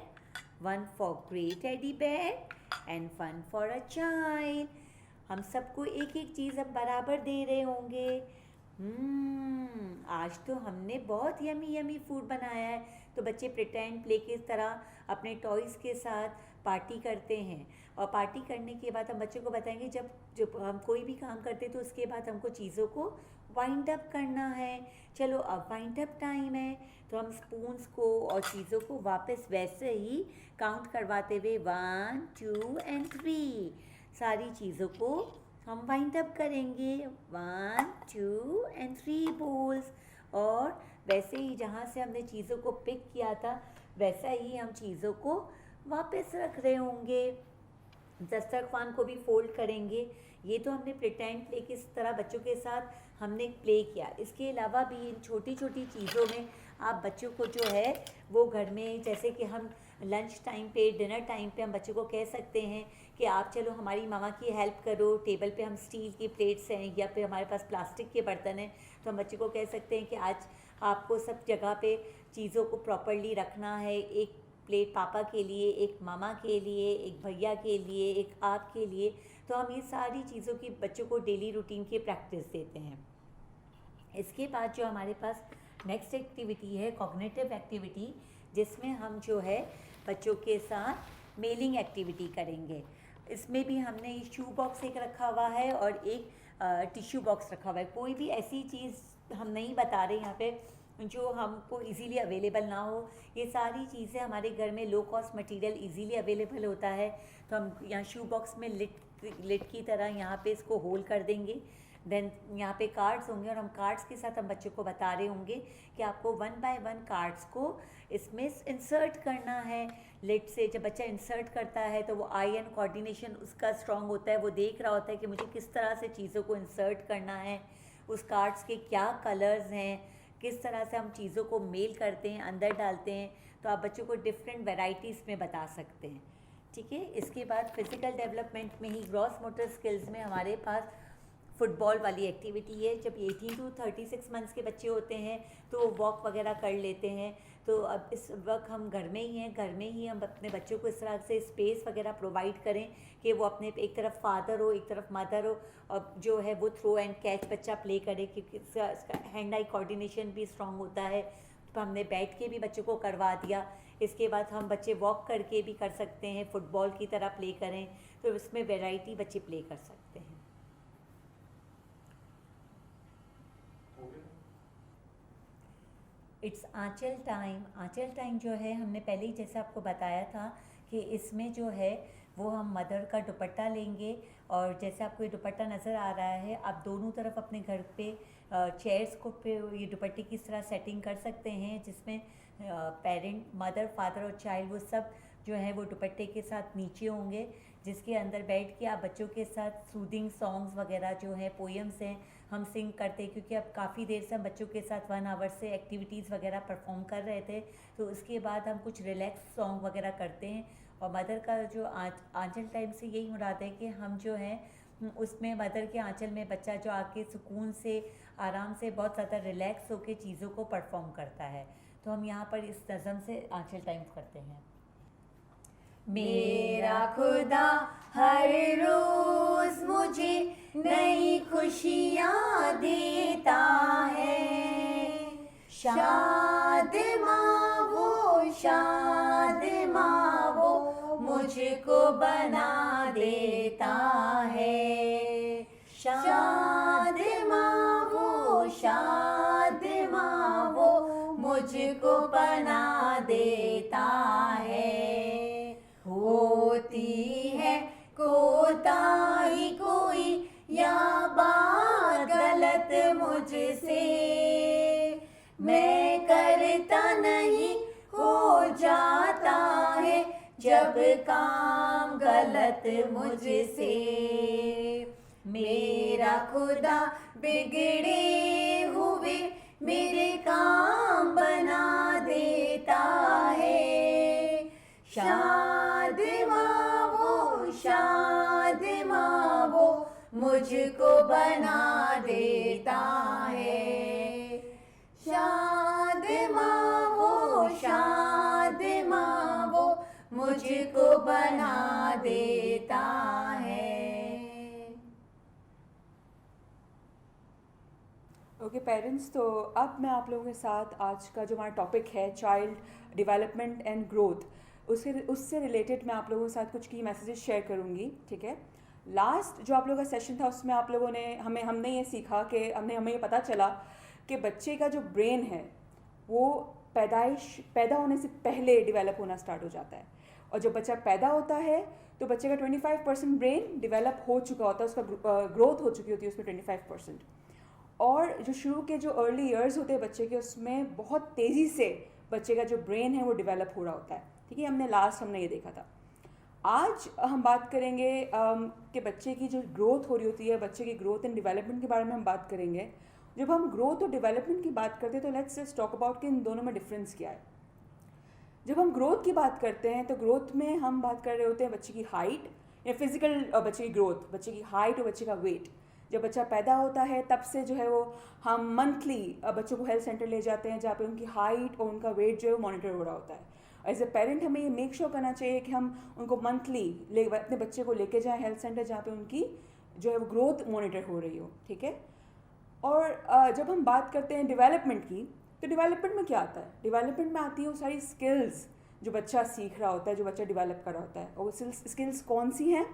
1 for grey teddy bear and 1 for a child. हम सबको एक एक चीज़ अब बराबर दे रहे होंगे। आज तो हमने बहुत यमी यमी फूड बनाया है। तो बच्चे प्रिटेंड प्ले की तरह अपने टॉयज़ के साथ पार्टी करते हैं और पार्टी करने के बाद हम बच्चों को बताएंगे जब हम कोई भी काम करते तो उसके बाद हमको चीज़ों को वाइंड अप करना है। चलो अब वाइंड अप टाइम है, तो हम स्पून्स को और चीज़ों को वापस वैसे ही काउंट करवाते हुए 1 2 एंड 3 सारी चीज़ों को हम वाइंड अप करेंगे। 1 2 एंड 3 बोल्स। और वैसे ही जहाँ से हमने चीज़ों को पिक किया था वैसा ही हम चीज़ों को वापस रख रहे होंगे। दस्तरखान को भी फोल्ड करेंगे। ये तो हमने प्रिटेंड प्ले किस तरह बच्चों के साथ हमने प्ले किया। इसके अलावा भी इन छोटी छोटी चीज़ों में आप बच्चों को जो है वो घर में, जैसे कि हम लंच टाइम पे, डिनर टाइम पे हम बच्चों को कह सकते हैं कि आप चलो हमारी मामा की हेल्प करो। टेबल पे हम स्टील की प्लेट्स हैं या फिर हमारे पास प्लास्टिक के बर्तन हैं, तो हम बच्चे को कह सकते हैं कि आज आपको सब जगह पे चीज़ों को प्रॉपरली रखना है। एक प्लेट पापा के लिए, एक मामा के लिए, एक भैया के लिए, एक आपके लिए। तो हम ये सारी चीज़ों की बच्चों को डेली रूटीन की प्रैक्टिस देते हैं। इसके बाद जो हमारे पास नेक्स्ट एक्टिविटी है कॉग्निटिव एक्टिविटी, जिसमें हम जो है बच्चों के साथ मेलिंग एक्टिविटी करेंगे। इसमें भी हमने शू बॉक्स एक रखा हुआ है और एक टिश्यू बॉक्स रखा हुआ है। कोई भी ऐसी चीज़ हम नहीं बता रहे यहाँ पे जो हमको इजीली अवेलेबल ना हो। ये सारी चीज़ें हमारे घर में low cost material easily available होता है। तो हम यहाँ शू बॉक्स में लिड की तरह यहाँ पे इसको होल्ड कर देंगे। देन यहाँ पे कार्ड्स होंगे और हम कार्ड्स के साथ हम बच्चों को बता रहे होंगे कि आपको 1 बाय 1 कार्ड्स को इसमें इंसर्ट करना है लिड से। जब बच्चा इंसर्ट करता है तो वो आई एंड कोऑर्डिनेशन उसका स्ट्रांग होता है। वो देख रहा होता है कि मुझे किस तरह से चीज़ों को इंसर्ट करना है, उस कार्ड्स के क्या कलर्स हैं, किस तरह से हम चीज़ों को मेल करते हैं, अंदर डालते हैं। तो आप बच्चों को डिफरेंट वेराइटीज़ में बता सकते हैं। ठीक है। इसके बाद फिज़िकल डेवलपमेंट में ही ग्रॉस मोटर स्किल्स में हमारे पास फुटबॉल वाली एक्टिविटी है। जब 18 to 36 मंथ्स के बच्चे होते हैं तो वो वॉक वगैरह कर लेते हैं। तो अब इस वक्त हम घर में ही हैं, घर में ही हम अपने बच्चों को इस तरह से स्पेस वगैरह प्रोवाइड करें कि वो अपने एक तरफ फादर हो, एक तरफ मदर हो, और जो है वो थ्रो एंड कैच बच्चा प्ले करे, क्योंकि इसका हैंड आई कोऑर्डिनेशन भी स्ट्रांग होता है। तो हमने बैठ के भी बच्चों को करवा दिया। इसके बाद हम बच्चे वॉक करके भी कर सकते हैं, फुटबॉल की तरह प्ले करें। तो इसमें वैरायटी बच्चे प्ले कर सकते हैं। It's Aanchal time. Aanchal time जो है हमने पहले ही जैसे आपको बताया था कि इसमें जो है वो हम मदर का दुपट्टा लेंगे, और जैसे आपको ये दुपट्टा नज़र आ रहा है, आप दोनों तरफ अपने घर पे चेयर्स को पे ये दुपट्टे की तरह सेटिंग कर सकते हैं, जिसमें पेरेंट, मदर, फादर और चाइल्ड वो सब जो है वो दुपट्टे के साथ नीचे होंगे, जिसके अंदर बैठ के आप बच्चों के साथ सूदिंग सॉन्ग्स वगैरह जो है, पोएम्स हैं, हम सिंग करते हैं, क्योंकि अब काफ़ी देर से हम बच्चों के साथ 1 आवर से एक्टिविटीज़ वगैरह परफॉर्म कर रहे थे, तो उसके बाद हम कुछ रिलैक्स सॉन्ग वगैरह करते हैं। और मदर का जो आंचल टाइम से यही मुराद है कि हम जो है उसमें मदर के आंचल में बच्चा जो आके सुकून से, आराम से, बहुत ज़्यादा रिलैक्स होकर चीज़ों को परफॉर्म करता है। तो हम यहाँ पर इस नज़म से आंचल टाइम करते हैं। मेरा खुदा हर रोज मुझे नई खुशियाँ देता है, शाद माँ वो, शाद माँ वो मुझको बना देता है, शाद माँ वो, शाद माँ वो मुझको बना देता है। होती है कोताही कोई या बात गलत मुझसे, मैं करता नहीं, हो जाता है जब काम गलत मुझसे। मेरा खुदा बिगड़े हुए मेरे काम बना देता है, शाद माँ वो, शाद माँ वो मुझको बना देता है, शाद माँ वो, शाद माँ वो मुझको बना देता है। ओके पेरेंट्स, तो अब मैं आप लोगों के साथ आज का जो हमारा टॉपिक है चाइल्ड डेवलपमेंट एंड ग्रोथ, उससे रिलेटेड मैं आप लोगों के साथ कुछ की मैसेजेस शेयर करूँगी, ठीक है। लास्ट जो आप लोगों का सेशन था उसमें आप लोगों ने हमने ये सीखा कि हमें ये पता चला कि बच्चे का जो ब्रेन है वो पैदा होने से पहले डेवलप होना स्टार्ट हो जाता है, और जब बच्चा पैदा होता है तो बच्चे का 25% ब्रेन डेवलप हो चुका होता है, उसका ग्रोथ हो चुकी होती है उसमें 25%। और जो शुरू के जो अर्ली ईयर्स होते हैं बच्चे के, उसमें बहुत तेज़ी से बच्चे का जो ब्रेन है वो डेवलप हो रहा होता है, ठीक है। हमने ये देखा था। आज हम बात करेंगे कि बच्चे की जो ग्रोथ हो रही होती है, बच्चे की ग्रोथ एंड डेवलपमेंट के बारे में हम बात करेंगे। जब हम ग्रोथ और डेवलपमेंट की बात करते हैं तो लेट्स जस्ट टॉक अबाउट कि इन दोनों में डिफरेंस क्या है। जब हम ग्रोथ की बात करते हैं तो ग्रोथ में हम बात कर रहे होते हैं बच्चे की हाइट या फिजिकल बच्चे की ग्रोथ, बच्चे की हाइट और बच्चे का वेट। जब बच्चा पैदा होता है तब से जो है वो हम मंथली बच्चों को हेल्थ सेंटर ले जाते हैं, जहाँ पे उनकी हाइट और उनका वेट जो है वो मॉनिटर हो रहा होता है। एज ए पेरेंट हमें ये मेक श्योर करना चाहिए कि हम उनको मंथली अपने बच्चे को लेके जाएं हेल्थ सेंटर, जहाँ पे उनकी जो है वो ग्रोथ मॉनिटर हो रही हो, ठीक है। और जब हम बात करते हैं डेवलपमेंट की, तो डेवलपमेंट में क्या आता है? डेवलपमेंट में आती है वो सारी स्किल्स जो बच्चा सीख रहा होता है, जो बच्चा डेवलप कर रहा होता है। और वो स्किल्स कौन सी हैं?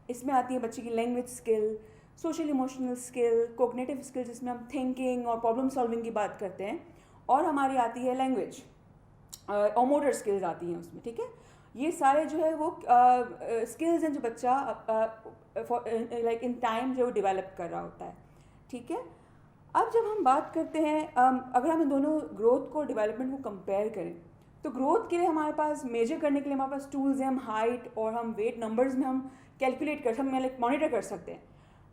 इसमें आती है बच्चे की language skill, social emotional skill, cognitive skill जिसमें हम थिंकिंग और प्रॉब्लम सॉल्विंग की बात करते हैं, और हमारी आती है लैंग्वेज और मोटर स्किल्स आती हैं उसमें, ठीक है। ये सारे जो है वो स्किल्स हैं जो बच्चा लाइक इन टाइम जो डेवलप कर रहा होता है, ठीक है। अब जब हम बात करते हैं अगर हम दोनों ग्रोथ को डेवलपमेंट को कंपेयर करें, तो ग्रोथ के लिए हमारे पास मेजर करने के लिए हमारे पास टूल्स हैं। हम हाइट और हम वेट नंबर्स में हम कैलकुलेट कर सकते हैं, लाइक मॉनिटर कर सकते हैं।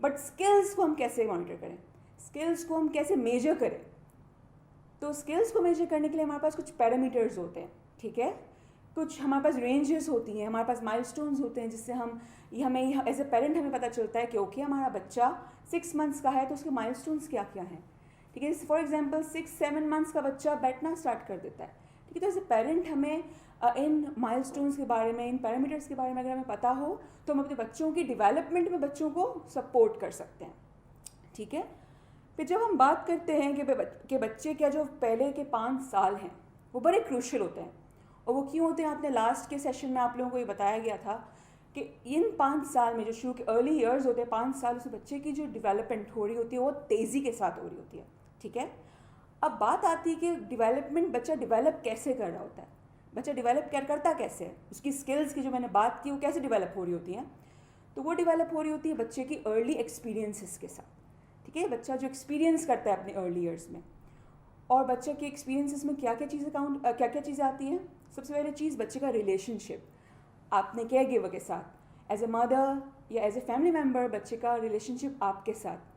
बट स्किल्स को हम कैसे मॉनिटर करें, स्किल्स को हम कैसे मेजर करें? तो स्किल्स को मेजर करने के लिए हमारे पास कुछ पैरामीटर्स होते हैं, ठीक है। कुछ हमारे पास रेंजेस होती हैं, हमारे पास माइलस्टोन्स होते हैं, जिससे हमें एज ए पेरेंट हमें पता चलता है कि ओके हमारा बच्चा 6 मंथ्स का है तो उसके माइलस्टोन्स क्या क्या हैं, ठीक है। फॉर एग्जांपल 6-7 मंथ्स का बच्चा बैठना स्टार्ट कर देता है, ठीक है। तो एज ए पेरेंट हमें इन माइलस्टोन्स के बारे में, इन पैरामीटर्स के बारे में अगर हमें पता हो तो हम अपने बच्चों की डेवलपमेंट में बच्चों को सपोर्ट कर सकते हैं, ठीक है। फिर जब हम बात करते हैं कि बच्चे का जो पहले के 5 साल हैं वो बड़े क्रूशियल होते हैं, और वो क्यों होते हैं? आपने लास्ट के सेशन में आप लोगों को ये बताया गया था कि इन 5 साल में जो शुरू के अर्ली ईयर्स होते हैं, 5 साल से बच्चे की जो डेवलपमेंट हो रही होती है वो तेज़ी के साथ हो रही होती है, ठीक है। अब बात आती है कि डेवलपमेंट, बच्चा डेवलप कैसे कर रहा होता है, बच्चा डेवलप करता कैसे है, उसकी स्किल्स की जो मैंने बात की वो कैसे डेवलप हो रही होती हैं। तो वो डेवलप हो रही होती है बच्चे की अर्ली एक्सपीरियंसेस के साथ, ठीक है। बच्चा जो एक्सपीरियंस करता है अपने अर्ली ईयर्स में, और बच्चे के एक्सपीरियंसेस में क्या क्या चीज़ें आती हैं। सबसे पहले चीज़ बच्चे का रिलेशनशिप आपने केयर गिवर के साथ, एज ए मदर या एज ए फैमिली मेम्बर बच्चे का रिलेशनशिप आपके साथ।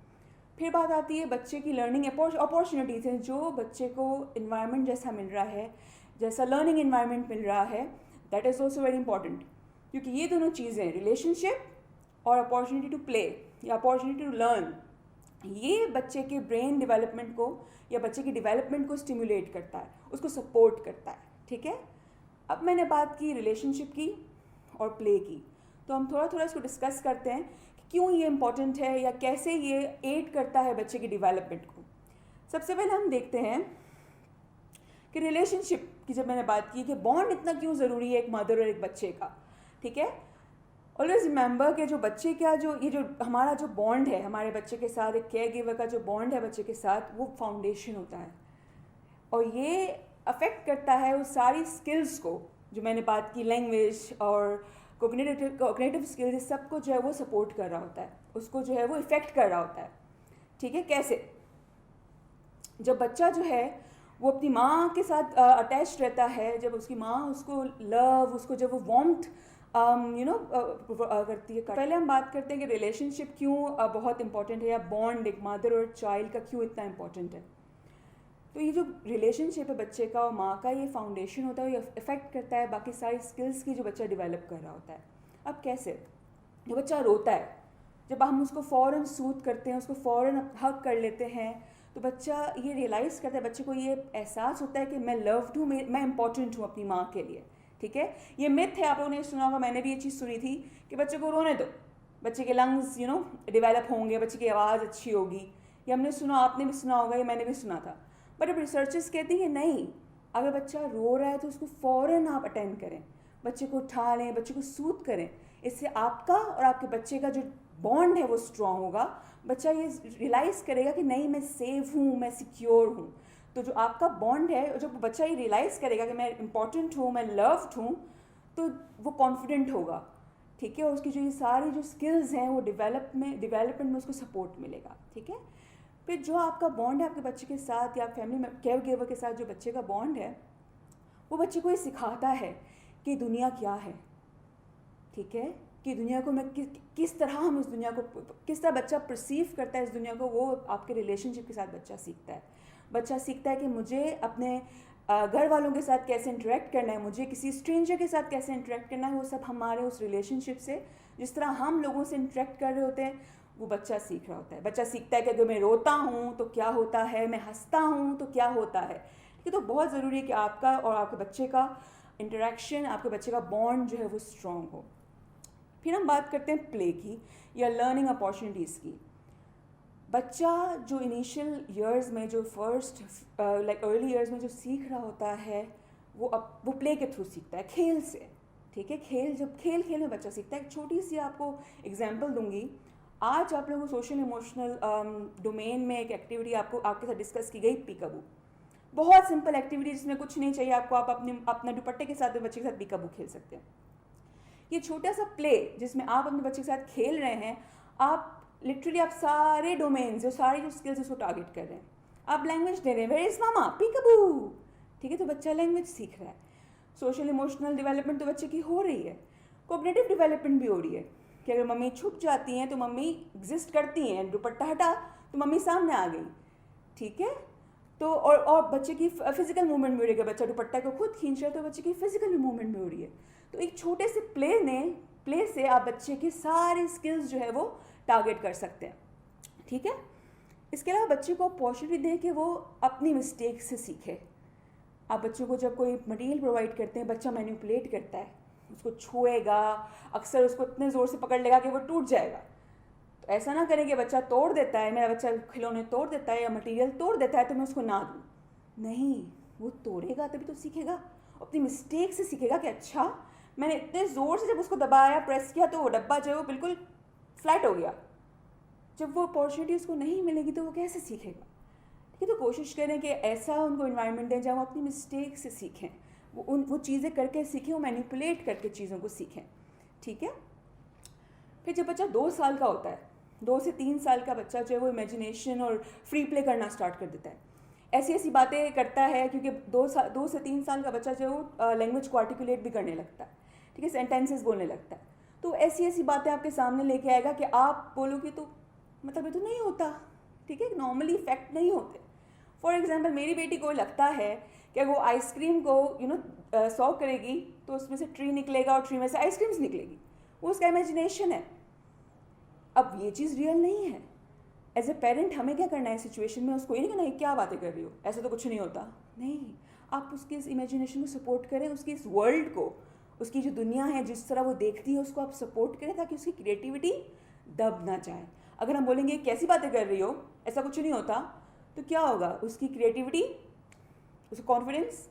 फिर बात आती है बच्चे की लर्निंग अपॉर्चुनिटीज़ हैं, जो बच्चे को इन्वायरमेंट जैसा मिल रहा है, जैसा लर्निंग इन्वायरमेंट मिल रहा है, that is also very important. क्योंकि ये दोनों चीज़ें, रिलेशनशिप और अपॉर्चुनिटी टू प्ले या अपॉर्चुनिटी टू लर्न, ये बच्चे के ब्रेन डेवलपमेंट को या बच्चे की डेवलपमेंट को स्टिमुलेट करता है, उसको सपोर्ट करता है, ठीक है। अब मैंने बात की रिलेशनशिप की और प्ले की, तो हम थोड़ा थोड़ा इसको डिस्कस करते हैं कि क्यों ये इम्पॉर्टेंट है या कैसे ये एड करता है बच्चे की डेवलपमेंट को। सबसे पहले हम देखते हैं कि रिलेशनशिप की जब मैंने बात की कि बॉन्ड इतना क्यों ज़रूरी है एक मदर और एक बच्चे का, ठीक है। ऑलवेज रिमेंबर कि जो बच्चे का जो हमारा जो बॉन्ड है हमारे बच्चे के साथ, एक केयर गिवर का जो बॉन्ड है बच्चे के साथ, वो फाउंडेशन होता है और ये अफेक्ट करता है उस सारी स्किल्स को जो मैंने बात की, लैंग्वेज और कोग्निटिव स्किल्स, इस सब को जो है वो सपोर्ट कर रहा होता है, उसको जो है वो इफ़ेक्ट कर रहा होता है, ठीक है। कैसे? जब बच्चा जो है वो अपनी माँ के साथ अटैच रहता है, जब उसकी माँ उसको लव, उसको जब वो वार्मथ करती है। पहले हम बात करते हैं कि रिलेशनशिप क्यों बहुत इंपॉर्टेंट है, या बॉन्ड एक मदर और चाइल्ड का क्यों इतना इंपॉर्टेंट है। तो ये जो रिलेशनशिप है बच्चे का और माँ का, ये फाउंडेशन होता है, ये इफेक्ट करता है बाकी सारी स्किल्स की जो बच्चा डेवलप कर रहा होता है। अब कैसे? जब बच्चा रोता है, जब हम उसको फ़ौरन सूद करते हैं, उसको फ़ौरन हग कर लेते हैं, तो बच्चा ये रियलाइज़ करता है, बच्चे को ये एहसास होता है कि मैं लव्ड हूँ, मैं इंपॉर्टेंट हूँ अपनी माँ के लिए, ठीक है। ये मिथ है, आप लोगों ने सुना होगा, मैंने भी ये चीज़ सुनी थी कि बच्चे को रोने दो, बच्चे के लंग्स डेवलप होंगे, बच्चे की आवाज़ अच्छी होगी। ये हमने सुना, आपने भी सुना होगा, ये मैंने भी सुना था। बट अब रिसर्चर्स कहती हैं नहीं, अगर बच्चा रो रहा है तो उसको फ़ौरन आप अटेंड करें, बच्चे को उठा लें, बच्चे को सूद करें। इससे आपका और आपके बच्चे का जो बॉन्ड है वो स्ट्रॉन्ग होगा। बच्चा ये रियलाइज़ करेगा कि नहीं, मैं सेफ हूँ, मैं सिक्योर हूँ। तो जो आपका बॉन्ड है, जब बच्चा ये रियलाइज़ करेगा कि मैं इंपॉर्टेंट हूँ, मैं लव्ड हूँ, तो वो कॉन्फिडेंट होगा, ठीक है। और उसकी जो ये सारी जो स्किल्स हैं वो डेवलपमेंट में उसको सपोर्ट मिलेगा, ठीक है। फिर जो आपका बॉन्ड है आपके बच्चे के साथ या फैमिली में केयर गिवर के साथ, जो बच्चे का बॉन्ड है, वो बच्चे को ये सिखाता है कि दुनिया क्या है, ठीक है, कि दुनिया को मैं किस तरह हम इस दुनिया को, किस तरह बच्चा परसीव करता है इस दुनिया को, वो आपके रिलेशनशिप के साथ बच्चा सीखता है। बच्चा सीखता है कि मुझे अपने घर वालों के साथ कैसे इंटरेक्ट करना है, मुझे किसी स्ट्रेंजर के साथ कैसे इंटरेक्ट करना है, वो सब हमारे उस रिलेशनशिप से, जिस तरह हम लोगों से इंटरेक्ट कर रहे होते हैं, वो बच्चा सीख रहा होता है। बच्चा सीखता है कि अगर मैं रोता हूँ तो क्या होता है, मैं हंसता हूँ तो क्या होता है। ये तो बहुत ज़रूरी है कि आपका और आपके बच्चे का इंटरेक्शन, आपके बच्चे का बॉन्ड जो है वो स्ट्रॉन्ग हो। फिर हम बात करते हैं प्ले की या लर्निंग अपॉर्चुनिटीज़ की। बच्चा जो इनिशियल ईयर्स में, जो फर्स्ट अर्ली ईयर्स में जो सीख रहा होता है, वो प्ले के थ्रू सीखता है, खेल से, ठीक है। खेल में बच्चा सीखता है। एक छोटी सी आपको एग्जांपल दूंगी। आज आप लोगों को सोशल इमोशनल डोमेन में एक एक्टिविटी आपके साथ डिस्कस की गई, पीकाबू। बहुत सिंपल एक्टिविटी, जिसमें कुछ नहीं चाहिए आपको, आप अपने दुपट्टे के साथ बच्चे के साथ पीकाबू खेल सकते हैं। ये छोटा सा प्ले जिसमें आप अपने बच्चे के साथ खेल रहे हैं, आप लिटरली आप सारे डोमेन, जो सारी जो स्किल्स उसको टारगेट कर रहे हैं। आप लैंग्वेज दे रहे हैं, वेयर इज मामा, पीकाबू, ठीक है। तो बच्चा लैंग्वेज सीख रहा है। सोशल इमोशनल डेवलपमेंट तो बच्चे की हो रही है, कोग्निटिव डेवलपमेंट भी हो रही है कि अगर मम्मी छुप जाती हैं तो मम्मी एग्जिस्ट करती हैं, दुपट्टा हटा तो मम्मी सामने आ गई, ठीक है। तो और बच्चे की फिजिकल मूवमेंट भी हो रही है, बच्चा दुपट्टा को खुद खींच रहा है तो बच्चे की फिजिकल मूवमेंट भी हो रही है। तो एक छोटे से प्ले से आप बच्चे की सारी स्किल्स जो है वो टारगेट कर सकते हैं, ठीक है। इसके अलावा बच्चे को अपॉर्चुनिटी दें कि वो अपनी मिस्टेक से सीखे। आप बच्चों को जब कोई मटेरियल प्रोवाइड करते हैं, बच्चा मैनिपुलेट करता है, उसको छुएगा, अक्सर उसको इतने ज़ोर से पकड़ लेगा कि वो टूट जाएगा। तो ऐसा ना करें कि बच्चा तोड़ देता है, मेरा बच्चा खिलौने तोड़ देता है या मटेरियल तोड़ देता है तो मैं उसको ना दूँ। नहीं, वो तोड़ेगा तभी तो सीखेगा, अपनी मिस्टेक से सीखेगा कि अच्छा मैंने इतने ज़ोर से जब उसको दबाया, प्रेस किया, तो वो डब्बा जो है वो बिल्कुल फ्लैट हो गया। जब वो अपॉर्चुनिटी उसको नहीं मिलेगी तो वो कैसे सीखेगा, ठीक है, तो कोशिश करें कि ऐसा उनको इन्वायरमेंट दें जहाँ वो अपनी मिस्टेक से सीखें, वो चीज़ें करके सीखें, वो मैनिपुलेट करके चीज़ों को सीखें, ठीक है। फिर जब बच्चा 2 साल का होता है, 2 से 3 साल का बच्चा जो है वो इमेजिनेशन और फ्री प्ले करना स्टार्ट कर देता है, ऐसी ऐसी बातें करता है, क्योंकि 2 से 3 साल का बच्चा जो है वो लैंग्वेज को आर्टिकुलेट भी करने लगता है, ठीक है, सेंटेंसेस बोलने लगता है। तो ऐसी ऐसी बातें आपके सामने लेके आएगा कि आप बोलोगे तो मतलब ये तो नहीं होता, ठीक है, नॉर्मली इफेक्ट नहीं होते। फॉर एग्जाम्पल मेरी बेटी को लगता है कि अगर वो आइसक्रीम को 100 करेगी तो उसमें से ट्री निकलेगा और ट्री में से आइसक्रीम्स निकलेगी, वो उसका इमेजिनेशन है। अब ये चीज़ रियल नहीं है। एज ए पेरेंट हमें क्या करना है सिचुएशन में, उसको ये नहीं कहना है क्या बातें कर रही हो, ऐसा तो कुछ नहीं होता, नहीं, आप उसकी इस इमेजिनेशन को सपोर्ट करें, उसकी इस वर्ल्ड को, उसकी जो दुनिया है जिस तरह वो देखती है उसको आप सपोर्ट करें ताकि उसकी क्रिएटिविटी दब ना जाए। अगर हम बोलेंगे कैसी बातें कर रही हो, ऐसा कुछ नहीं होता, तो क्या होगा, उसकी क्रिएटिविटी, उसका कॉन्फिडेंस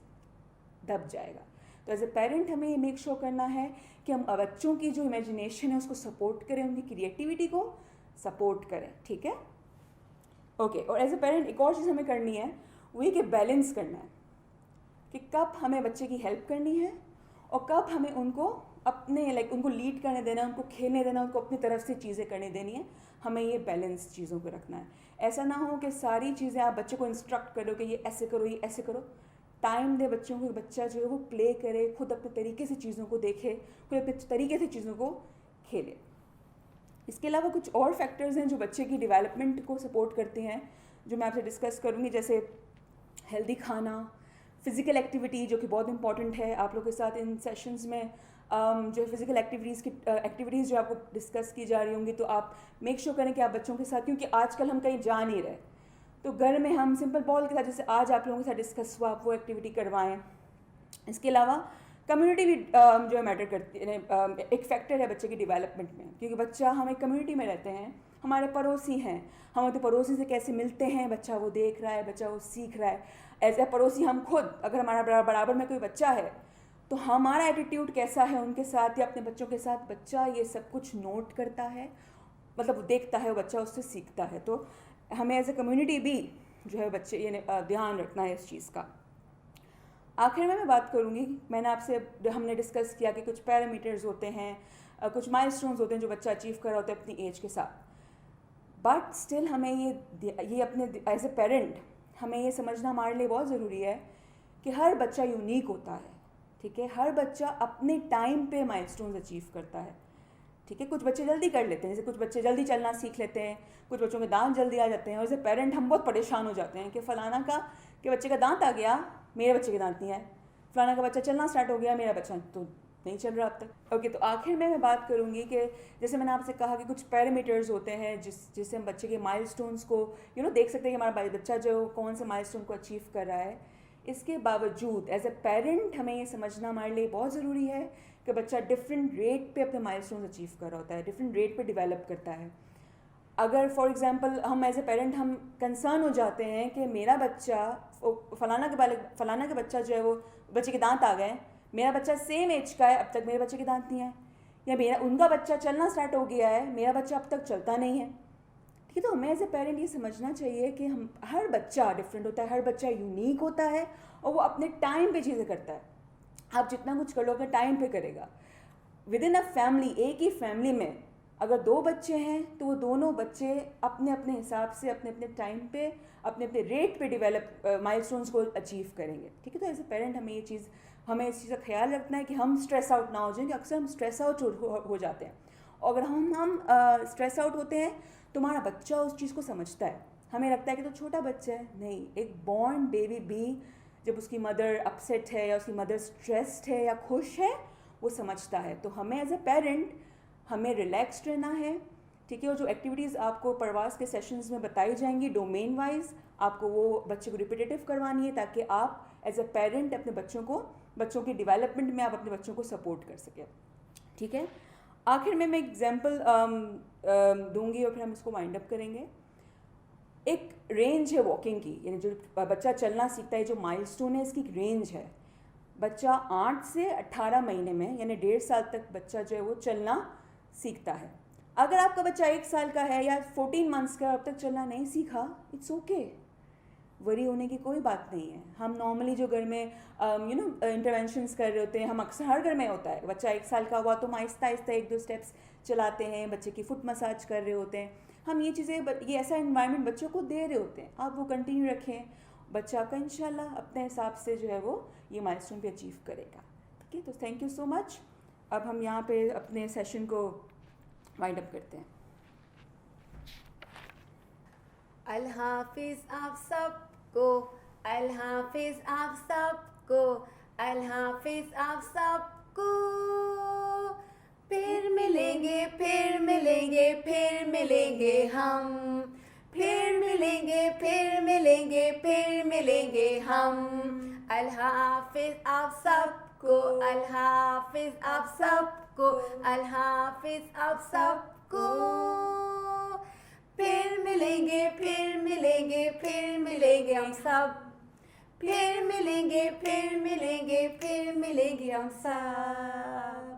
दब जाएगा। तो एज ए पेरेंट हमें ये मेक श्योर करना है कि हम बच्चों की जो इमेजिनेशन है उसको सपोर्ट करें, उनकी क्रिएटिविटी को सपोर्ट करें, ठीक है, ओके। और एज ए पेरेंट एक और चीज़ हमें करनी है, वो ये कि बैलेंस करना है कि कब हमें बच्चे की हेल्प करनी है और कब हमें उनको अपने उनको लीड करने देना, उनको खेलने देना, उनको अपनी तरफ से चीज़ें करने देनी है। हमें ये बैलेंस चीज़ों को रखना है। ऐसा ना हो कि सारी चीज़ें आप बच्चे को इंस्ट्रक्ट करो कि ये ऐसे करो, ये ऐसे करो। टाइम दे बच्चों को, बच्चा जो है वो प्ले करे, खुद अपने तरीके से चीज़ों को देखे, खुद अपने तरीके से चीज़ों को खेले। इसके अलावा कुछ और फैक्टर्स हैं जो बच्चे की डेवलपमेंट को सपोर्ट करते हैं, जो मैं आपसे डिस्कस करूँगी, जैसे हेल्दी खाना, फिज़िकल एक्टिविटी जो कि बहुत इंपॉर्टेंट है। आप लोग के साथ इन सेशंस में जो फिज़िकल एक्टिविटीज़ जो आपको डिस्कस की जा रही होंगी, तो आप मेक श्योर करें कि आप बच्चों के साथ, क्योंकि आजकल हम कहीं जा नहीं रहे, तो घर में हम सिंपल बॉल के साथ, जैसे आज आप लोगों के साथ डिस्कस हुआ, आप वो एक्टिविटी करवाएं। इसके अलावा कम्युनिटी भी जो है मैटर करती है, एक फैक्टर है बच्चे की डेवलपमेंट में, क्योंकि बच्चा, हम एक कम्युनिटी में रहते हैं, हमारे पड़ोसी हैं, हम तो पड़ोसी से कैसे मिलते हैं, बच्चा वो देख रहा है, बच्चा वो सीख रहा है। एज ए पड़ोसी हम खुद, अगर हमारा बराबर में कोई बच्चा है तो हमारा एटीट्यूड कैसा है उनके साथ या अपने बच्चों के साथ, बच्चा ये सब कुछ नोट करता है, मतलब वो देखता है, वो बच्चा उससे सीखता है। तो हमें एज ए कम्युनिटी भी जो है बच्चे ये ध्यान रखना है इस चीज़ का। आखिर में मैं बात करूँगी, मैंने आपसे, हमने डिस्कस किया कि कुछ पैरामीटर्स होते हैं, कुछ माइलस्टोन्स होते हैं जो बच्चा अचीव कर रहा होता है अपनी एज के साथ, बट स्टिल हमें ये अपने एज ए पेरेंट हमें ये समझना हमारे लिए बहुत ज़रूरी है कि हर बच्चा यूनिक होता है, ठीक है, हर बच्चा अपने टाइम पे माइलस्टोन्स अचीव करता है, ठीक है। कुछ बच्चे जल्दी कर लेते हैं, जैसे कुछ बच्चे जल्दी चलना सीख लेते हैं, कुछ बच्चों के दांत जल्दी आ जाते हैं, और एज ए पेरेंट हम बहुत परेशान हो जाते हैं कि फ़लाना के बच्चे का दांत आ गया, मेरे बच्चे के दांत नहीं आए, फलाना का बच्चा चलना स्टार्ट हो गया, मेरा बच्चा तो नहीं चल रहा अब तक। ओके, तो आखिर में मैं बात करूँगी कि जैसे मैंने आपसे कहा कि कुछ पैरामीटर्स होते हैं जिससे हम बच्चे के माइलस्टोन्स को देख सकते हैं कि हमारा बच्चा जो कौन से माइलस्टोन को अचीव कर रहा है। इसके बावजूद एज ए पेरेंट हमें ये समझना हमारे लिए बहुत ज़रूरी है कि बच्चा डिफरेंट रेट पे अपने माइलस्टोन्स अचीव कर रहा होता है, डिफरेंट रेट पे डेवलप करता है। अगर फॉर एग्जांपल हम एज ए पेरेंट हम कंसर्न हो जाते हैं कि मेरा बच्चा, फलाना के बच्चा जो है वो बच्चे के दांत आ गए, मेरा बच्चा सेम एज का है, अब तक मेरे बच्चे के दांत नहीं आए, या उनका बच्चा चलना स्टार्ट हो गया है, मेरा बच्चा अब तक चलता नहीं है, ठीक है। तो हमें एज ए पेरेंट ये समझना चाहिए कि हम, हर बच्चा डिफरेंट होता है, हर बच्चा यूनिक होता है और वो अपने टाइम पे चीज़ें करता है। आप जितना कुछ कर लो अपने टाइम पे करेगा। विद इन अ फैमिली, एक ही फैमिली में अगर 2 बच्चे हैं तो वो दोनों बच्चे अपने अपने हिसाब से अपने अपने टाइम पे अपने अपने रेट पे डेवलप माइलस्टोन्स को अचीव करेंगे, ठीक है। तो एज ए पेरेंट हमें इस चीज़ का ख्याल रखना है कि हम स्ट्रेस आउट ना हो जाए, कि अक्सर हम स्ट्रेस आउट हो जाते हैं, और अगर हम स्ट्रेस आउट होते हैं तो हमारा बच्चा उस चीज़ को समझता है। हमें लगता है कि तो छोटा बच्चा है, नहीं, एक बॉर्न बेबी भी जब उसकी मदर अपसेट है या उसकी मदर स्ट्रेस्ड है या खुश है, वो समझता है। तो हमें एज ए पेरेंट हमें रिलैक्स्ड रहना है, ठीक है। और जो एक्टिविटीज़ आपको प्रवास के सेशंस में बताई जाएंगी डोमेन वाइज, आपको वो बच्चे को रिपीटेटिव करवानी है ताकि आप एज ए पेरेंट अपने बच्चों की डेवलपमेंट में आप अपने बच्चों को सपोर्ट कर सकें, ठीक है। आखिर में मैं एग्जाम्पल दूंगी और फिर हम इसको वाइंड अप करेंगे। एक रेंज है वॉकिंग की, यानी जो बच्चा चलना सीखता है, जो माइलस्टोन है, इसकी रेंज है। बच्चा 8 से 18 महीने में, यानी 1.5 साल तक बच्चा जो है वो चलना सीखता है। अगर आपका बच्चा 1 साल का है या 14 मंथ्स का अब तक चलना नहीं सीखा, इट्स ओके। वरी होने की कोई बात नहीं है। हम नॉर्मली जो घर में इंटरवेंशंस कर रहे होते हैं, हम अक्सर हर घर में होता है, बच्चा 1 साल का हुआ तो हम आहिस्ता आहिस्ता 1-2 स्टेप्स चलाते हैं, बच्चे की फुट मसाज कर रहे होते हैं। हम ये चीज़ें, ये ऐसा इन्वायरमेंट बच्चों को दे रहे होते हैं। आप वो कंटिन्यू रखें, बच्चा आपका इंशाल्लाह अपने हिसाब से जो है वो ये माइलस्टोन पे अचीव करेगा। ठीक है, तो थैंक यू सो मच। अब हम यहाँ पे अपने सेशन को वाइंड अप करते हैं। अल्लाह हाफिज आप सबको, अल्लाह हाफिज आप सबको, अल्लाह हाफिज आप सबको। फिर मिलेंगे, फिर मिलेंगे, फिर मिलेंगे हम, फिर मिलेंगे, फिर मिलेंगे, फिर मिलेंगे हम। अल्लाह हाफिज आप सबको, अल्लाह हाफिज आप सबको, अल्लाह हाफिज आप सबको। फिर मिलेंगे, फिर मिलेंगे, फिर मिलेंगे हम सब, फिर मिलेंगे, फिर मिलेंगे, फिर मिलेंगे हम सब।